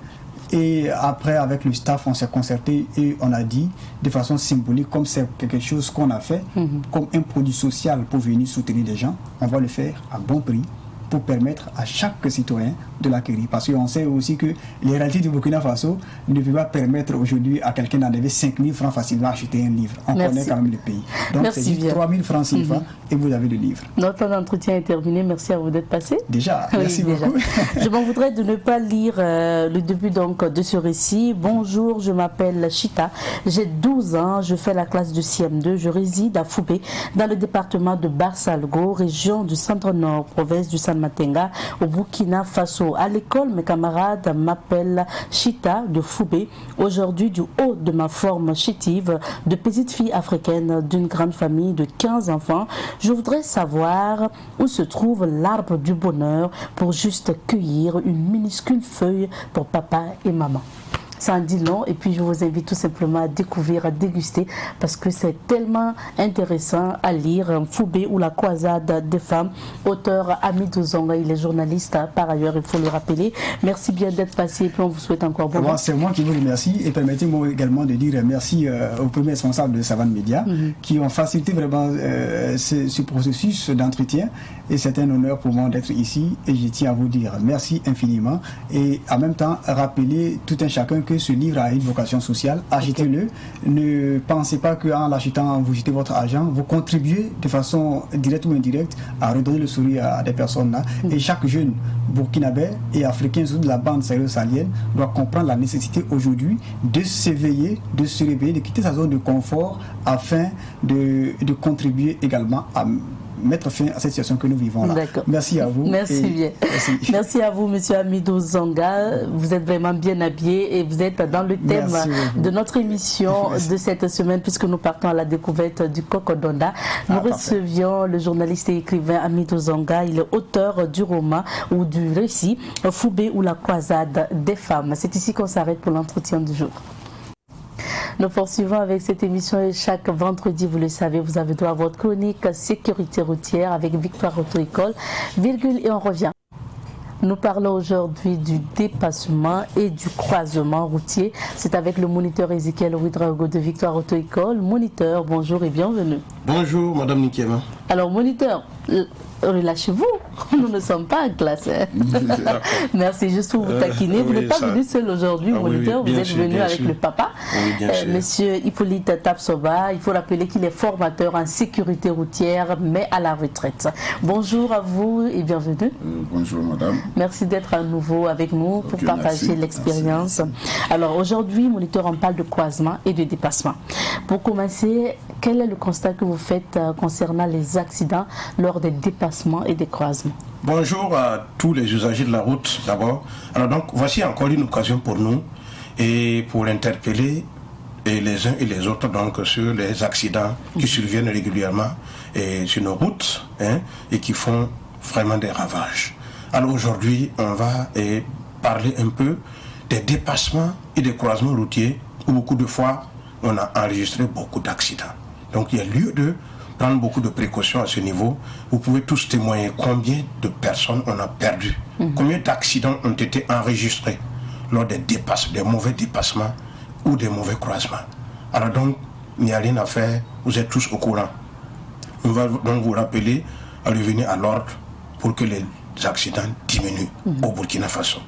Speaker 4: Et après, avec le staff, on s'est concerté et on a dit, de façon symbolique, comme c'est quelque chose qu'on a fait, comme un produit social pour venir soutenir des gens, on va le faire à bon prix pour permettre à chaque citoyen de l'acquérir. Parce qu'on sait aussi que les réalités du Burkina Faso ne peuvent pas permettre aujourd'hui à quelqu'un d'enlever 5 000 francs facilement à acheter un livre. On connaît quand même le pays. Donc c'est juste 3 000 francs CFA et vous avez le livre.
Speaker 1: Notre entretien est terminé. Merci à vous d'être passé.
Speaker 4: Déjà, merci beaucoup.
Speaker 1: Je m'en voudrais de ne pas lire le début donc de ce récit. Bonjour, je m'appelle Chita. J'ai 12 ans. Je fais la classe de CM2. Je réside à Foubé, dans le département de Barsalgo, région du centre-nord, province du San Matenga, au Burkina Faso. À l'école, mes camarades m'appellent Chita de Foubé. Aujourd'hui, du haut de ma forme chétive de petite fille africaine d'une grande famille de 15 enfants, je voudrais savoir où se trouve l'arbre du bonheur pour juste cueillir une minuscule feuille pour papa et maman. Ça en dit long, et puis je vous invite tout simplement à découvrir, à déguster, parce que c'est tellement intéressant à lire. Foubé ou la croisade des femmes, auteur Hamidou Zonga, il est journaliste par ailleurs, il faut le rappeler. Merci bien d'être passé, et puis on vous souhaite encore bon vent.
Speaker 4: C'est moi qui vous remercie, et permettez-moi également de dire merci aux premiers responsables de Savane Média qui ont facilité vraiment ce processus d'entretien, et c'est un honneur pour moi d'être ici, et je tiens à vous dire merci infiniment, et en même temps rappeler tout un chacun que ce livre a une vocation sociale. Achetez-le. Ne pensez pas qu'en l'achetant, vous jetez votre argent. Vous contribuez de façon directe ou indirecte à redonner le sourire à des personnes là. Et chaque jeune burkinabé et africain, surtout de la bande sahélo-saharienne, doit comprendre la nécessité aujourd'hui de s'éveiller, de se réveiller, de quitter sa zone de confort afin de contribuer également à mettre fin à cette situation que nous vivons là. Merci à vous.
Speaker 1: Merci bien. Merci à vous, monsieur Hamidou Zonga. Vous êtes vraiment bien habillé et vous êtes dans le thème de notre émission de cette semaine, puisque nous partons à la découverte du Cocodonda. Nous recevions le journaliste et écrivain Hamidou Zonga. Il est auteur du roman ou du récit Foubé ou la croisade des femmes. C'est ici qu'on s'arrête pour l'entretien du jour. Nous poursuivons avec cette émission et chaque vendredi, vous le savez, vous avez droit à votre chronique sécurité routière avec Victoire Auto-École, virgule, et on revient. Nous parlons aujourd'hui du dépassement et du croisement routier. C'est avec le moniteur Ezekiel Ouidrago de Victoire Auto-École. Moniteur, bonjour et bienvenue.
Speaker 5: Bonjour, Madame Nikema.
Speaker 1: Alors, moniteur, relâchez-vous. Nous ne sommes pas en classe. Merci, juste pour vous taquiner. Vous n'êtes pas venu seul aujourd'hui, moniteur. Vous êtes venu avec le papa, Monsieur Hippolyte Tapsoba. Il faut rappeler qu'il est formateur en sécurité routière, mais à la retraite. Bonjour à vous et bienvenue.
Speaker 3: Bonjour, madame.
Speaker 1: Merci d'être à nouveau avec nous pour partager l'expérience. Alors aujourd'hui, moniteur, on parle de croisement et de dépassement. Pour commencer, quel est le constat que vous faites concernant les accidents lors des dépassements et des croisements?
Speaker 5: Bonjour à tous les usagers de la route d'abord. Alors donc, voici encore une occasion pour nous et pour interpeller les uns et les autres donc sur les accidents qui surviennent régulièrement sur nos routes et qui font vraiment des ravages. Alors aujourd'hui, on va parler un peu des dépassements et des croisements routiers où beaucoup de fois on a enregistré beaucoup d'accidents. Donc il y a lieu de prendre beaucoup de précautions à ce niveau. Vous pouvez tous témoigner combien de personnes on a perdu, combien d'accidents ont été enregistrés lors des mauvais dépassements ou des mauvais croisements. Alors donc, il n'y a rien à faire, vous êtes tous au courant. On va donc vous rappeler à revenir à l'ordre pour que les accidents diminuent au Burkina Faso.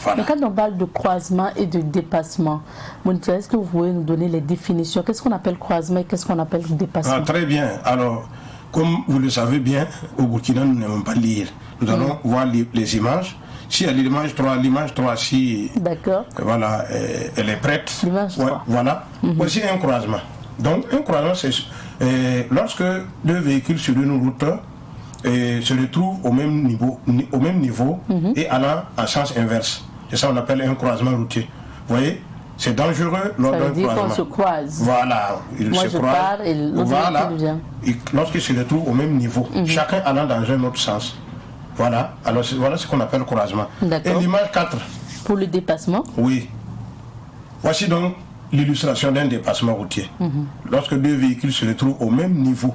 Speaker 5: Voilà.
Speaker 1: Mais quand on parle de croisement et de dépassement, est-ce que vous pouvez nous donner les définitions? Qu'est-ce qu'on appelle croisement et qu'est-ce qu'on appelle dépassement?
Speaker 5: Très bien. Alors, comme vous le savez bien, au Burkina, nous n'aimons pas lire. Nous allons voir les images. Si à l'image 3, si voilà, elle est prête.
Speaker 1: L'image 3.
Speaker 5: Voilà. Voici un croisement. Donc, un croisement, c'est lorsque deux véhicules sur une route se retrouvent au même niveau et allant en sens inverse. C'est ça qu'on appelle un croisement routier. Vous voyez, C'est dangereux lors d'un croisement. Ça veut dire qu'on
Speaker 1: se croise.
Speaker 5: Voilà,
Speaker 1: moi je pars et l'autre vient.
Speaker 5: Lorsqu'ils se retrouvent au même niveau, chacun allant dans un autre sens. Voilà, alors voilà ce qu'on appelle le croisement. Et l'image 4.
Speaker 1: Pour le dépassement.
Speaker 5: Oui. Voici donc l'illustration d'un dépassement routier. Lorsque deux véhicules se retrouvent au même niveau,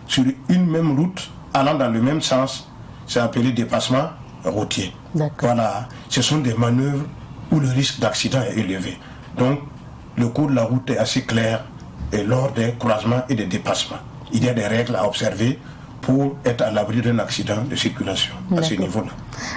Speaker 5: sur une même route, allant dans le même sens, c'est appelé dépassement routier. Voilà, ce sont des manœuvres où le risque d'accident est élevé. Donc, le code de la route est assez clair et lors des croisements et des dépassements. Il y a des règles à observer pour être à l'abri d'un accident de circulation à ce niveau-là.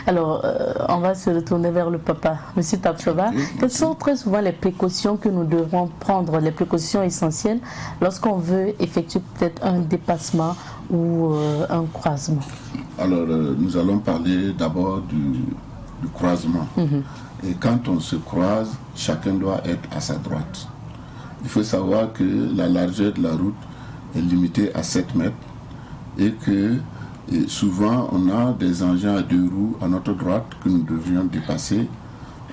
Speaker 1: Alors, on va se retourner vers le papa. Monsieur Tapsoba, quelles sont très souvent les précautions que nous devons prendre, les précautions essentielles lorsqu'on veut effectuer peut-être un dépassement ou un croisement?
Speaker 3: Alors, nous allons parler d'abord du croisement. Et quand on se croise, chacun doit être à sa droite. Il faut savoir que la largeur de la route est limitée à 7 mètres et que souvent on a des engins à 2 roues à notre droite que nous devions dépasser.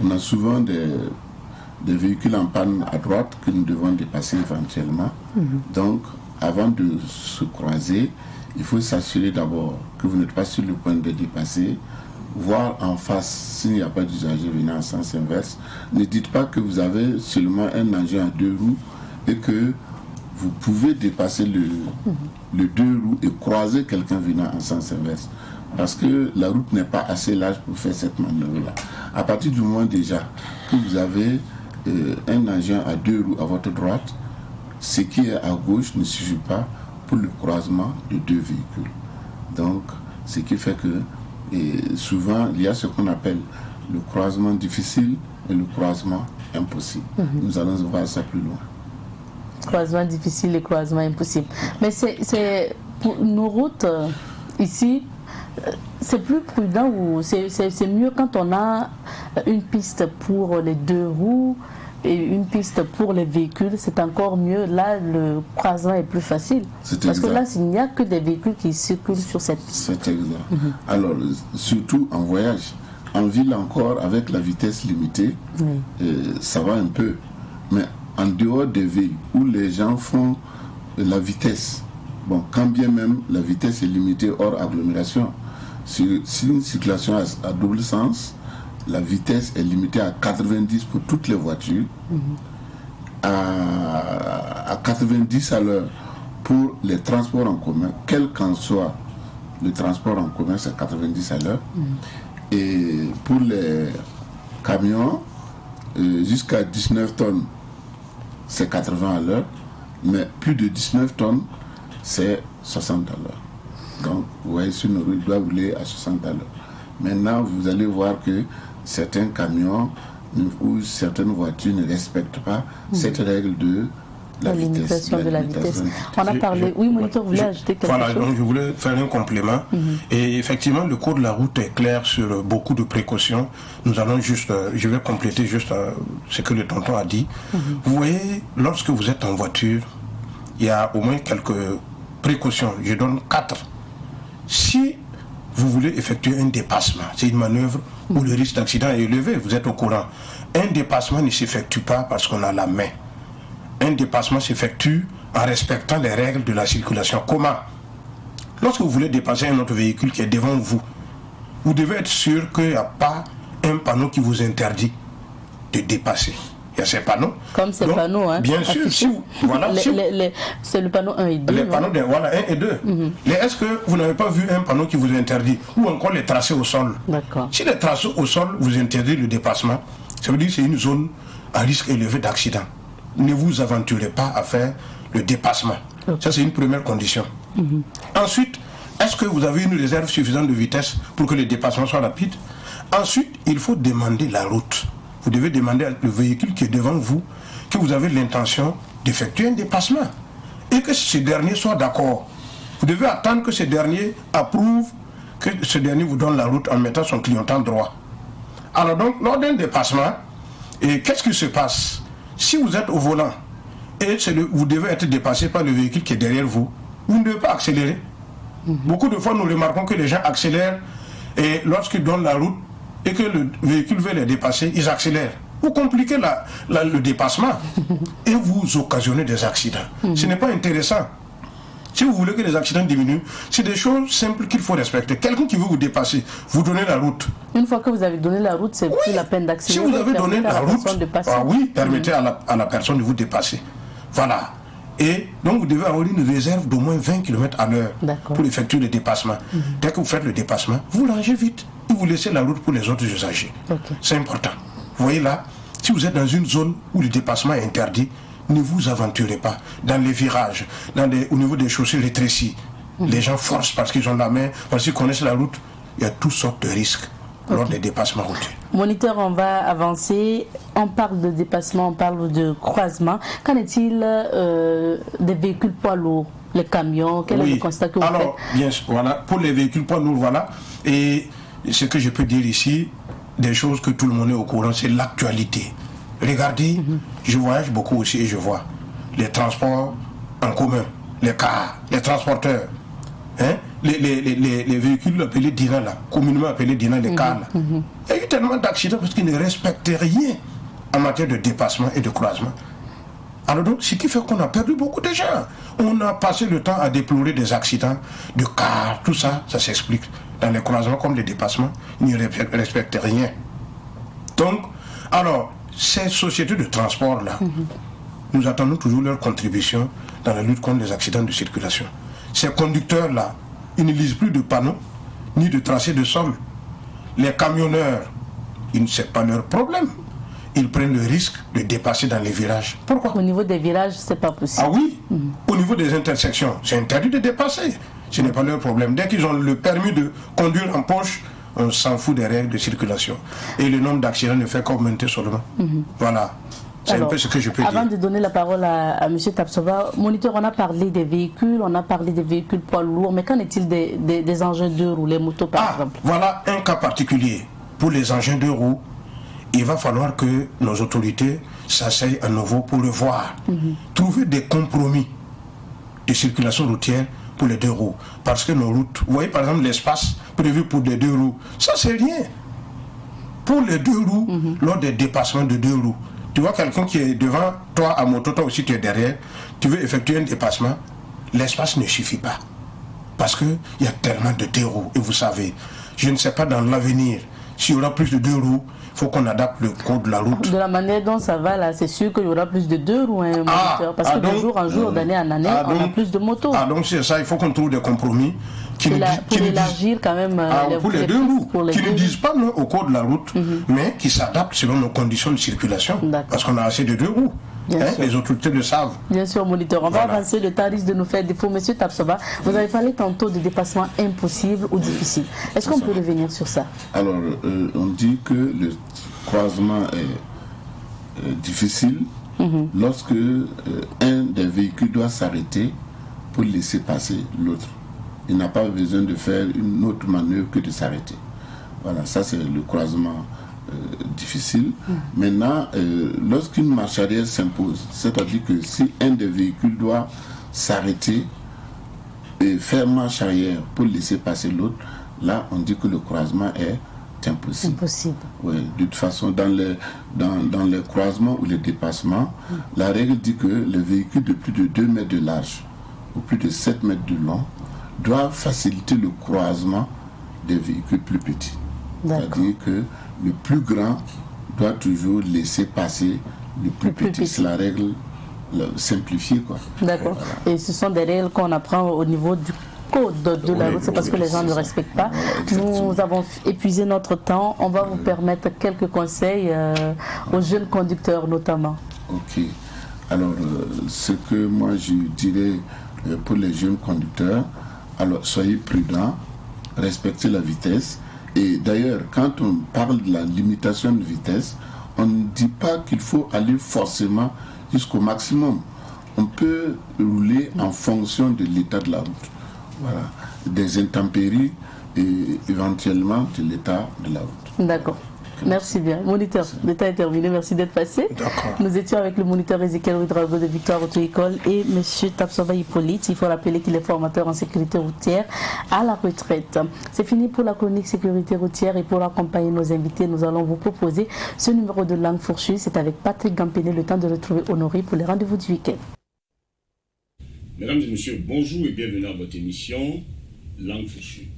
Speaker 3: On a souvent des véhicules en panne à droite que nous devons dépasser éventuellement. Donc, avant de se croiser, il faut s'assurer d'abord que vous n'êtes pas sur le point de dépasser, voir en face s'il n'y a pas d'usager venant en sens inverse. Ne dites pas que vous avez seulement un engin à 2 roues et que vous pouvez dépasser le 2 roues et croiser quelqu'un venant en sens inverse. Parce que la route n'est pas assez large pour faire cette manœuvre-là. À partir du moment déjà que vous avez un engin à 2 roues à votre droite, ce qui est à gauche ne suffit pas pour le croisement de 2 véhicules. Donc, ce qui fait que souvent, il y a ce qu'on appelle le croisement difficile et le croisement impossible. Nous allons voir ça plus loin.
Speaker 1: Croisement difficile et croisement impossible. Mais c'est pour nos routes ici, c'est plus prudent ou c'est mieux quand on a une piste pour les 2 roues et une piste pour les véhicules, c'est encore mieux. Là, le croisement est plus facile. Parce que là, il n'y a que des véhicules qui circulent sur cette piste.
Speaker 3: C'est exact. Alors, surtout en voyage. En ville encore, avec la vitesse limitée, ça va un peu. Mais en dehors des villes où les gens font la vitesse, bon, quand bien même la vitesse est limitée hors agglomération, si une circulation à double sens, la vitesse est limitée à 90 pour toutes les voitures, à 90 à l'heure pour les transports en commun, quel qu'en soit le transport en commun, c'est 90 à l'heure. Et pour les camions, jusqu'à 19 tonnes, c'est 80 à l'heure, mais plus de 19 tonnes, c'est 60 à l'heure. Donc, vous voyez, sur nos routes, il doit rouler à 60 à l'heure. Maintenant, vous allez voir que certains camions ou certaines voitures ne respectent pas cette règle de la
Speaker 1: limitation de la vitesse. On a parlé, oui, moniteur voulait ajouter quelque chose.
Speaker 5: Voilà, donc je voulais faire un complément. Et effectivement, le code de la route est clair sur beaucoup de précautions. Nous allons juste, je vais compléter juste ce que le tonton a dit. Vous voyez, lorsque vous êtes en voiture, il y a au moins quelques précautions. Je donne 4. Si vous voulez effectuer un dépassement, c'est une manœuvre où le risque d'accident est élevé, vous êtes au courant. Un dépassement ne s'effectue pas parce qu'on a la main. Un dépassement s'effectue en respectant les règles de la circulation. Comment? Lorsque vous voulez dépasser un autre véhicule qui est devant vous, vous devez être sûr qu'il n'y a pas un panneau qui vous interdit de dépasser. Il y a ces panneaux.
Speaker 1: Comme ces panneaux, hein.
Speaker 5: Bien sûr, voilà,
Speaker 1: c'est le panneau 1 et 2.
Speaker 5: Les panneaux, voilà, 1 et 2. Mais est-ce que vous n'avez pas vu un panneau qui vous interdit? Ou encore les tracés au sol?
Speaker 1: D'accord.
Speaker 5: Si les tracés au sol vous interdisent le dépassement, ça veut dire que c'est une zone à risque élevé d'accident. Ne vous aventurez pas à faire le dépassement. Ça, c'est une première condition. Ensuite, est-ce que vous avez une réserve suffisante de vitesse pour que le dépassement soit rapide? Ensuite, il faut demander la route. Vous devez demander au véhicule qui est devant vous que vous avez l'intention d'effectuer un dépassement et que ce dernier soit d'accord. Vous devez attendre que ce dernier approuve, que ce dernier vous donne la route en mettant son clignotant droit. Alors donc, lors d'un dépassement, qu'est-ce qui se passe? Si vous êtes au volant et vous devez être dépassé par le véhicule qui est derrière vous, vous ne devez pas accélérer. Beaucoup de fois, nous remarquons que les gens accélèrent et lorsqu'ils donnent la route et que le véhicule veut les dépasser, ils accélèrent. vous compliquez le dépassement et vous occasionnez des accidents. Ce n'est pas intéressant. Si vous voulez que les accidents diminuent, c'est des choses simples qu'il faut respecter. Quelqu'un qui veut vous dépasser, vous donnez la route.
Speaker 1: Une fois que vous avez donné la route, c'est plus la peine d'accélérer.
Speaker 5: Si vous avez donné la route, permettez à la personne de vous dépasser. Voilà. Et donc vous devez avoir une réserve d'au moins 20 km à l'heure pour effectuer le dépassement. Dès que vous faites le dépassement, vous rangez vite et vous laissez la route pour les autres usagers. C'est important. Vous voyez là, si vous êtes dans une zone où le dépassement est interdit, ne vous aventurez pas dans les virages, au niveau des chaussées rétrécies. Les gens forcent parce qu'ils ont la main, parce qu'ils connaissent la route. Il y a toutes sortes de risques lors des dépassements routiers.
Speaker 1: Moniteur, on va avancer. On parle de dépassement, on parle de croisement. Qu'en est-il des véhicules poids lourds, les camions? Quel est le constat que vous faites?
Speaker 5: Alors, bien sûr, voilà, pour les véhicules poids lourds, voilà. Et ce que je peux dire ici, des choses que tout le monde est au courant, c'est l'actualité. Regardez, je voyage beaucoup aussi et je vois les transports en commun, les cars, les transporteurs, hein, les véhicules appelés DINA, là, communément appelés DINA, les cars. Là. Il y a eu tellement d'accidents parce qu'ils ne respectent rien en matière de dépassement et de croisement. Alors donc, ce qui fait qu'on a perdu beaucoup de gens. On a passé le temps à déplorer des accidents de cars, tout ça, ça s'explique. Dans les croisements comme les dépassements, ils ne respectent rien. Donc, alors, ces sociétés de transport-là, nous attendons toujours leur contribution dans la lutte contre les accidents de circulation. Ces conducteurs-là, ils ne lisent plus de panneaux, ni de tracés de sol. Les camionneurs, c'est pas leur problème. Ils prennent le risque de dépasser dans les virages. Pourquoi?
Speaker 1: Au niveau des virages, c'est pas possible.
Speaker 5: Ah oui, au niveau des intersections, c'est interdit de dépasser. Ce n'est pas leur problème. Dès qu'ils ont le permis de conduire en poche, on s'en fout des règles de circulation. Et le nombre d'accidents ne fait qu'augmenter seulement. Voilà. C'est un peu ce que je peux dire.
Speaker 1: Avant de donner la parole à M. Tapsoba, moniteur, on a parlé des véhicules, on a parlé des véhicules poids lourds, mais qu'en est-il des engins de roues, les motos par exemple?
Speaker 5: Voilà un cas particulier. Pour les engins de roues, il va falloir que nos autorités s'asseyent à nouveau pour le voir. Trouver des compromis de circulation routière pour les deux roues. Parce que nos routes, vous voyez par exemple l'espace prévu pour les deux roues, ça c'est rien. Pour les deux roues, lors des dépassements de deux roues, tu vois quelqu'un qui est devant toi à moto, toi aussi tu es derrière, tu veux effectuer un dépassement, l'espace ne suffit pas. Parce qu'il y a tellement de deux roues. Et vous savez, je ne sais pas dans l'avenir, s'il y aura plus de deux roues, il faut qu'on adapte le code de la route.
Speaker 1: De la manière dont ça va là, c'est sûr qu'il y aura plus de deux roues, hein, parce que de jour en jour, d'année en année, on a plus de motos.
Speaker 5: Donc c'est ça, il faut qu'on trouve des compromis qui
Speaker 1: pour élargir quand même
Speaker 5: pour les deux roues, qui ne disent pas non au code de la route, mais qui s'adaptent selon nos conditions de circulation, parce qu'on a assez de deux roues. Les autorités le savent.
Speaker 1: Bien sûr, moniteur. On va avancer, le temps risque de nous faire défaut. Monsieur Tapsoba, vous avez parlé tantôt de dépassement impossible ou difficile. Est-ce qu'on peut revenir sur ça?
Speaker 3: Alors, on dit que le croisement est difficile lorsque un des véhicules doit s'arrêter pour laisser passer l'autre. Il n'a pas besoin de faire une autre manœuvre que de s'arrêter. Voilà, ça c'est le croisement difficile. Maintenant, lorsqu'une marche arrière s'impose, c'est-à-dire que si un des véhicules doit s'arrêter et faire marche arrière pour laisser passer l'autre, là on dit que le croisement est impossible. Oui, de toute façon, dans les croisements ou les dépassements, la règle dit que les véhicules de plus de 2 mètres de large ou plus de 7 mètres de long doivent faciliter le croisement des véhicules plus petits. C'est-à-dire que le plus grand doit toujours laisser passer le plus petit. C'est la règle simplifiée, quoi.
Speaker 1: D'accord. Et ce sont des règles qu'on apprend au niveau du code de la route, c'est parce que les gens ne respectent pas. Nous avons épuisé notre temps. On va vous permettre quelques conseils aux jeunes conducteurs notamment.
Speaker 3: Ok. Alors, ce que moi je dirais pour les jeunes conducteurs, alors soyez prudents, respectez la vitesse. Et d'ailleurs, quand on parle de la limitation de vitesse, on ne dit pas qu'il faut aller forcément jusqu'au maximum. On peut rouler en fonction de l'état de la route. Voilà, des intempéries et éventuellement de l'état de la route.
Speaker 1: D'accord. Merci bien. Moniteur, le temps est terminé. Merci d'être passé. Nous étions avec le moniteur Ezekiel Ouedraogo de Victoire Auto-École et M. Tapsoba Hippolyte. Il faut rappeler qu'il est formateur en sécurité routière à la retraite. C'est fini pour la chronique sécurité routière et pour accompagner nos invités, nous allons vous proposer ce numéro de Langue Fourchue. C'est avec Patrick Gampené, le temps de retrouver Honoré pour les rendez-vous du week-end.
Speaker 6: Mesdames et messieurs, bonjour et bienvenue à votre émission Langue Fourchue.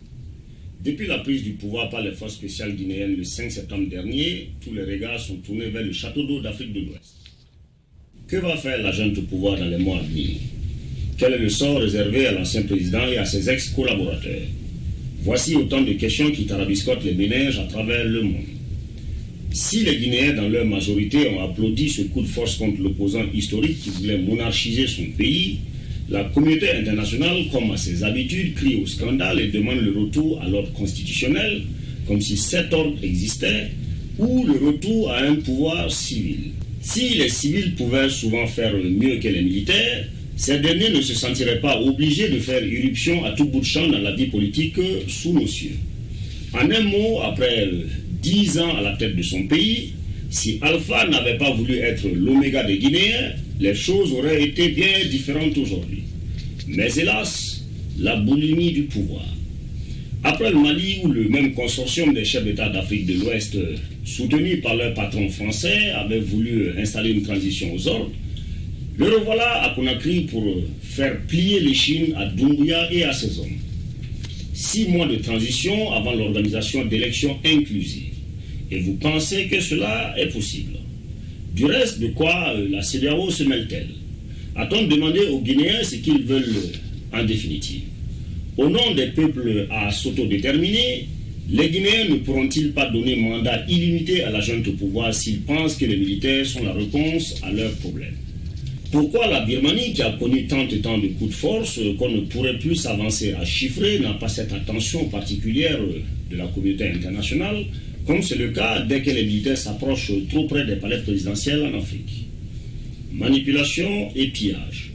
Speaker 6: Depuis la prise du pouvoir par les forces spéciales guinéennes le 5 septembre dernier, tous les regards sont tournés vers le château d'eau d'Afrique de l'Ouest. Que va faire la junte au pouvoir dans les mois à venir? Quel est le sort réservé à l'ancien président et à ses ex-collaborateurs? Voici autant de questions qui tarabiscotent les ménages à travers le monde. Si les Guinéens dans leur majorité ont applaudi ce coup de force contre l'opposant historique qui voulait monarchiser son pays, la communauté internationale, comme à ses habitudes, crie au scandale et demande le retour à l'ordre constitutionnel, comme si cet ordre existait, ou le retour à un pouvoir civil. Si les civils pouvaient souvent faire mieux que les militaires, ces derniers ne se sentiraient pas obligés de faire irruption à tout bout de champ dans la vie politique sous nos cieux. En un mot, après 10 ans à la tête de son pays, si Alpha n'avait pas voulu être l'oméga des Guinéens, les choses auraient été bien différentes aujourd'hui. Mais hélas, la boulimie du pouvoir. Après le Mali, où le même consortium des chefs d'État d'Afrique de l'Ouest, soutenu par leur patron français, avait voulu installer une transition aux ordres, le revoilà à Conakry pour faire plier l'échine à Doumbouya et à ses hommes. 6 mois de transition avant l'organisation d'élections inclusives. Et vous pensez que cela est possible? Du reste, de quoi la CEDEAO se mêle-t-elle? A-t-on demandé aux Guinéens ce qu'ils veulent en définitive? Au nom des peuples à s'autodéterminer, les Guinéens ne pourront-ils pas donner mandat illimité à la junte au pouvoir s'ils pensent que les militaires sont la réponse à leurs problèmes? Pourquoi la Birmanie, qui a connu tant et tant de coups de force qu'on ne pourrait plus s'avancer à chiffrer, n'a pas cette attention particulière de la communauté internationale, comme c'est le cas dès que les militaires s'approchent trop près des palais présidentiels en Afrique? Manipulation et pillage.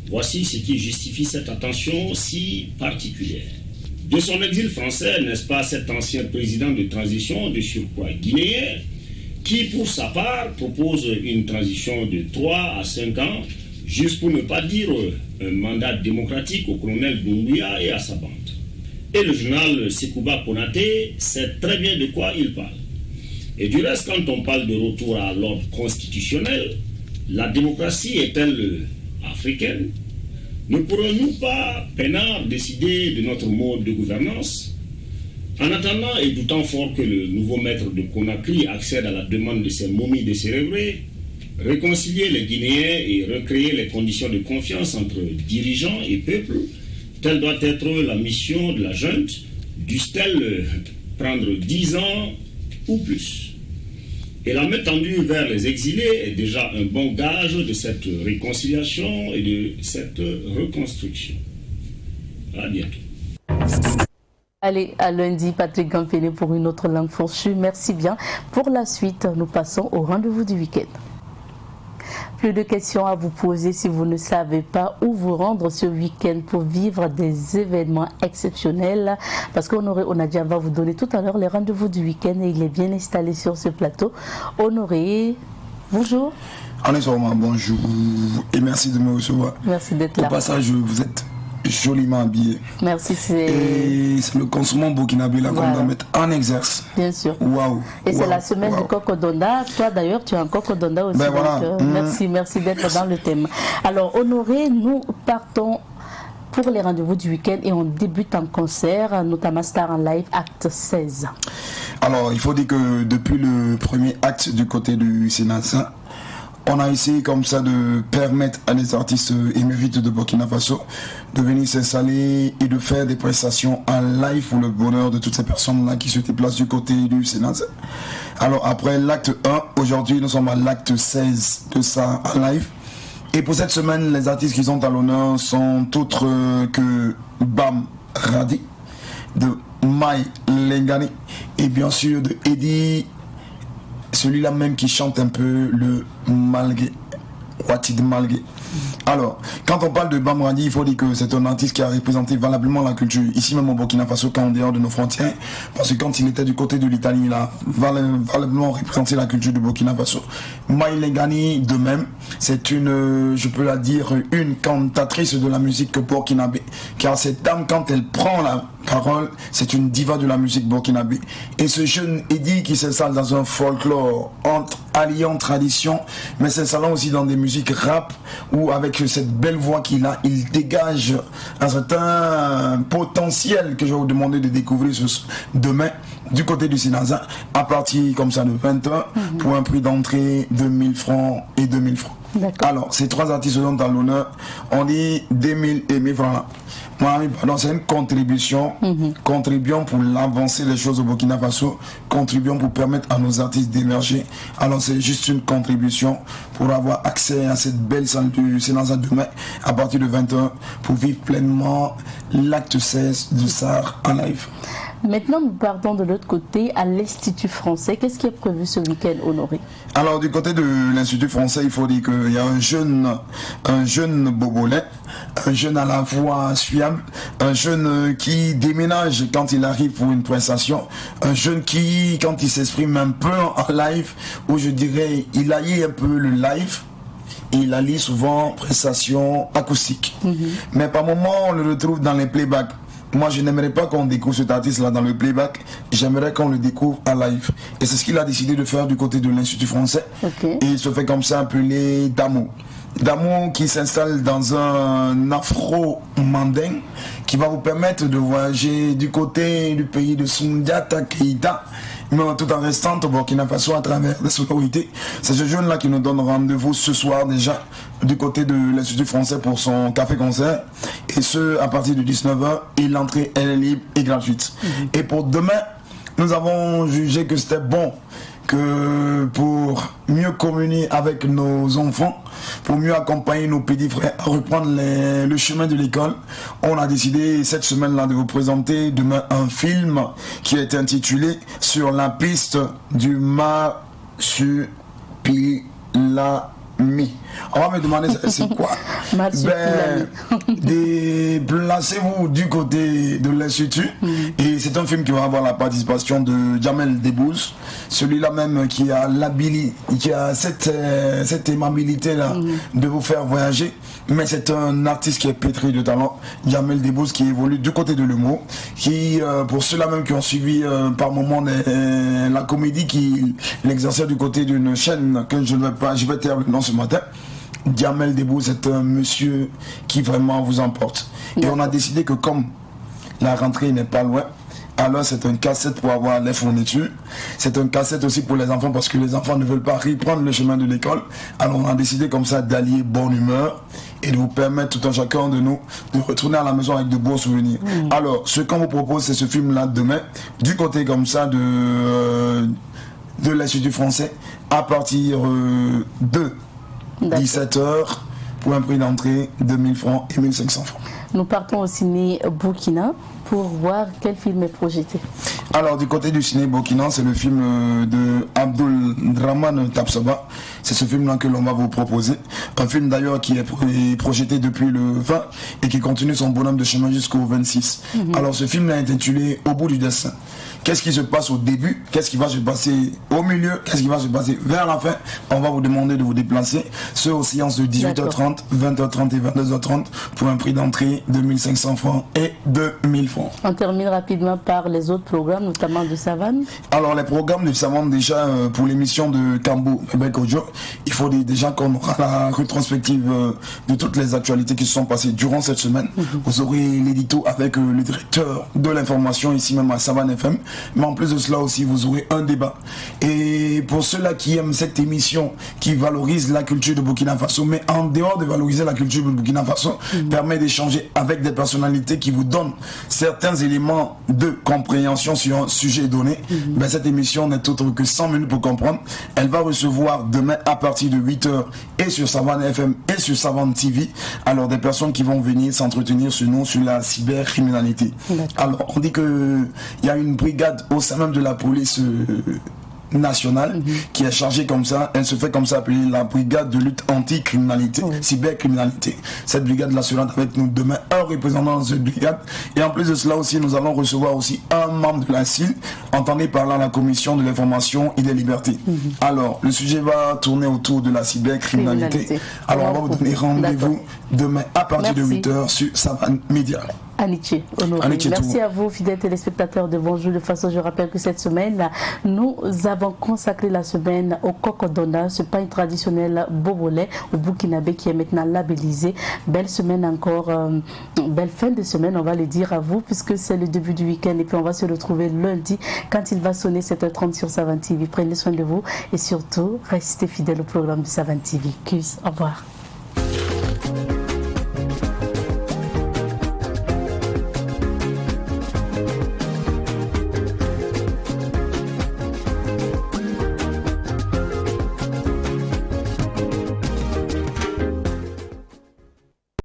Speaker 6: Voici ce qui justifie cette attention si particulière. De son exil français, n'est-ce pas cet ancien président de transition de surcroît guinéen, qui pour sa part propose une transition de 3 à 5 ans, juste pour ne pas dire un mandat démocratique au colonel Doumbouya et à sa bande. Et le journal Sekouba Konaté sait très bien de quoi il parle. Et du reste, quand on parle de retour à l'ordre constitutionnel, la démocratie est-elle africaine? Ne pourrons-nous pas, peinards, décider de notre mode de gouvernance? En attendant et doutant fort que le nouveau maître de Conakry accède à la demande de ses momies décérébrées, réconcilier les Guinéens et recréer les conditions de confiance entre dirigeants et peuple, telle doit être la mission de la junte, dût-elle prendre 10 ans ou plus. Et la main tendue vers les exilés est déjà un bon gage de cette réconciliation et de cette reconstruction. À bientôt.
Speaker 1: Allez, à lundi, Patrick Gampené pour une autre Langue Fourchue. Merci bien. Pour la suite, nous passons au rendez-vous du week-end. Plus de questions à vous poser si vous ne savez pas où vous rendre ce week-end pour vivre des événements exceptionnels. Parce qu'Honoré Onadia va vous donner tout à l'heure les rendez-vous du week-end et il est bien installé sur ce plateau. Honoré, bonjour.
Speaker 7: Bonjour et merci de me recevoir.
Speaker 1: Merci d'être là.
Speaker 7: Au passage, vous êtes joliment habillé.
Speaker 1: Merci.
Speaker 7: Et c'est le consommant burkinabé là qu'on doit mettre en exerce.
Speaker 1: Bien sûr.
Speaker 7: Waouh.
Speaker 1: Et c'est la semaine du Coco-Donda. Toi d'ailleurs, tu es un Coco-Donda aussi.
Speaker 7: Ben voilà.
Speaker 1: Merci d'être dans le thème. Alors Honoré, nous partons pour les rendez-vous du week-end et on débute en concert, notamment Star en Live, acte 16.
Speaker 7: Alors il faut dire que depuis le premier acte du côté du Sénat, on a essayé comme ça de permettre à des artistes émérites de Burkina Faso de venir s'installer et de faire des prestations en live pour le bonheur de toutes ces personnes-là qui se déplacent du côté du Sénat. Alors après l'acte 1, aujourd'hui nous sommes à l'acte 16 de ça en live. Et pour cette semaine, les artistes qui sont à l'honneur sont autres que Bam Radi, de Mai Lengani et bien sûr de Eddie, celui-là même qui chante un peu le malgré, Ouatid Malgré. Alors, quand on parle de Bamradi, il faut dire que c'est un artiste qui a représenté valablement la culture, ici même au Burkina Faso, qu'en dehors de nos frontières, parce que quand il était du côté de l'Italie, il a valablement représenté la culture du Burkina Faso. Maïlé Gani, de même, c'est une, je peux la dire, une cantatrice de la musique burkinabé, car cette dame, quand elle prend la parole, c'est une diva de la musique burkinabé. Et ce jeune Eddie qui s'installe dans un folklore alliant tradition, mais s'installant aussi dans des musiques rap, où avec cette belle voix qu'il a, il dégage un certain potentiel que je vais vous demander de découvrir demain du côté du Sinaza, à partir comme ça de 20h, pour un prix d'entrée de 1000 francs et 2000 francs. Alors, ces trois artistes sont à l'honneur, on dit 2000 et 1000 francs là. Pardon, c'est une contribution, contribuons pour l'avancée des choses au Burkina Faso, contribuons pour permettre à nos artistes d'émerger. Alors c'est juste une contribution pour avoir accès à cette belle salle du Sénat demain à partir de 20h pour vivre pleinement l'acte 16 du SAR en live.
Speaker 1: Maintenant, nous partons de l'autre côté à l'Institut français. Qu'est-ce qui est prévu ce week-end, Honoré?
Speaker 7: Alors, du côté de l'Institut français, il faut dire qu'il y a un jeune bobolais, un jeune à la voix suave, un jeune qui déménage quand il arrive pour une prestation, un jeune qui, quand il s'exprime un peu en live, où je dirais, il allie un peu le live, il allie souvent prestation acoustique. Mais par moment, on le retrouve dans les playbacks. Moi, je n'aimerais pas qu'on découvre cet artiste-là dans le playback. J'aimerais qu'on le découvre en live. Et c'est ce qu'il a décidé de faire du côté de l'Institut français. Et il se fait comme ça appeler Damo. Damo qui s'installe dans un afro-mandin qui va vous permettre de voyager du côté du pays de Soundiata Keïta, mais tout en restant au Burkina Faso à travers les sonorités. C'est ce jeune-là qui nous donne rendez-vous ce soir déjà du côté de l'Institut français pour son café-concert. Et ce, à partir de 19h, et l'entrée, elle est libre et gratuite. Et pour demain, nous avons jugé que c'était bon que pour mieux communier avec nos enfants, pour mieux accompagner nos petits frères à reprendre le chemin de l'école, on a décidé cette semaine-là de vous présenter demain un film qui a été intitulé Sur la piste du marsupilami. On va me demander c'est quoi? Déplacez-vous du côté de l'Institut et c'est un film qui va avoir la participation de Jamel Debbouze, celui-là même qui a cette aimabilité là de vous faire voyager, mais c'est un artiste qui est pétri de talent. Jamel Debbouze qui évolue du côté de l'humour, qui pour ceux-là même qui ont suivi par moment la comédie qu'il exerçait du côté d'une chaîne que je vais taire le nom ce matin. Jamel Debbouze, c'est un monsieur qui vraiment vous emporte. Et on a décidé que comme la rentrée n'est pas loin, alors c'est un cassette pour avoir les fournitures. C'est un cassette aussi pour les enfants parce que les enfants ne veulent pas reprendre le chemin de l'école. Alors on a décidé comme ça d'allier bonne humeur et de vous permettre tout un chacun de nous de retourner à la maison avec de beaux souvenirs. Alors ce qu'on vous propose, c'est ce film-là demain, du côté comme ça de l'Institut français, à partir de 17h pour un prix d'entrée de 1000 francs et 1500 francs.
Speaker 1: Nous partons au ciné Burkina pour voir quel film est projeté.
Speaker 7: Alors du côté du ciné Burkina, c'est le film de Abdul Rahman Tapsoba. C'est ce film-là que l'on va vous proposer. Un film d'ailleurs qui est projeté depuis le 20 et qui continue son bonhomme de chemin jusqu'au 26. Alors ce film est intitulé Au bout du destin. Qu'est-ce qui se passe au début? Qu'est-ce qui va se passer au milieu? Qu'est-ce qui va se passer vers la fin? On va vous demander de vous déplacer. Ce aux séances de 18h30, 20h30 et 22h30 pour un prix d'entrée de 1500 francs et 2000 francs.
Speaker 1: On termine rapidement par les autres programmes, notamment de Savane. Alors les programmes de Savane, déjà pour l'émission de Kambo Bekojo, il faut déjà qu'on aura la rétrospective de toutes les actualités qui se sont passées durant cette semaine. Vous aurez l'édito avec le directeur de l'information ici même à Savane FM. Mais en plus de cela aussi, vous aurez un débat. Et pour ceux-là qui aiment cette émission, qui valorise la culture de Burkina Faso, mais en dehors de valoriser la culture de Burkina Faso, permet d'échanger avec des personnalités qui vous donnent certains éléments de compréhension sur un sujet donné. Ben, cette émission n'est autre que 100 minutes pour comprendre. Elle va recevoir demain à partir de 8h et sur Savane FM et sur Savane TV, alors des personnes qui vont venir s'entretenir sur nous, sur la cybercriminalité. Alors on dit qu'il y a une brigade au sein même de la police
Speaker 7: nationale qui est chargée comme ça. Elle se fait comme ça appeler la brigade de lutte anti-criminalité, cybercriminalité. Cette brigade nationale avec nous demain un représentant de cette brigade. Et en plus de cela aussi, nous allons recevoir aussi un membre de la CIL, entendez par là la commission de l'information et des libertés. Alors, le sujet va tourner autour de la cybercriminalité. Alors, on va vous donner rendez-vous demain à partir de 8h sur Savane Média.
Speaker 1: Aniché, honoré. Merci à vous, fidèles téléspectateurs de Bonjour le Faso. Je rappelle que cette semaine, nous avons consacré la semaine au Kokodona, ce pain traditionnel bobolais au Burkinabé qui est maintenant labellisé. Belle semaine encore, belle fin de semaine, on va le dire à vous, puisque c'est le début du week-end et puis on va se retrouver lundi quand il va sonner 7h30 sur Savane TV. Prenez soin de vous et surtout, restez fidèles au programme de Savane TV. Au revoir.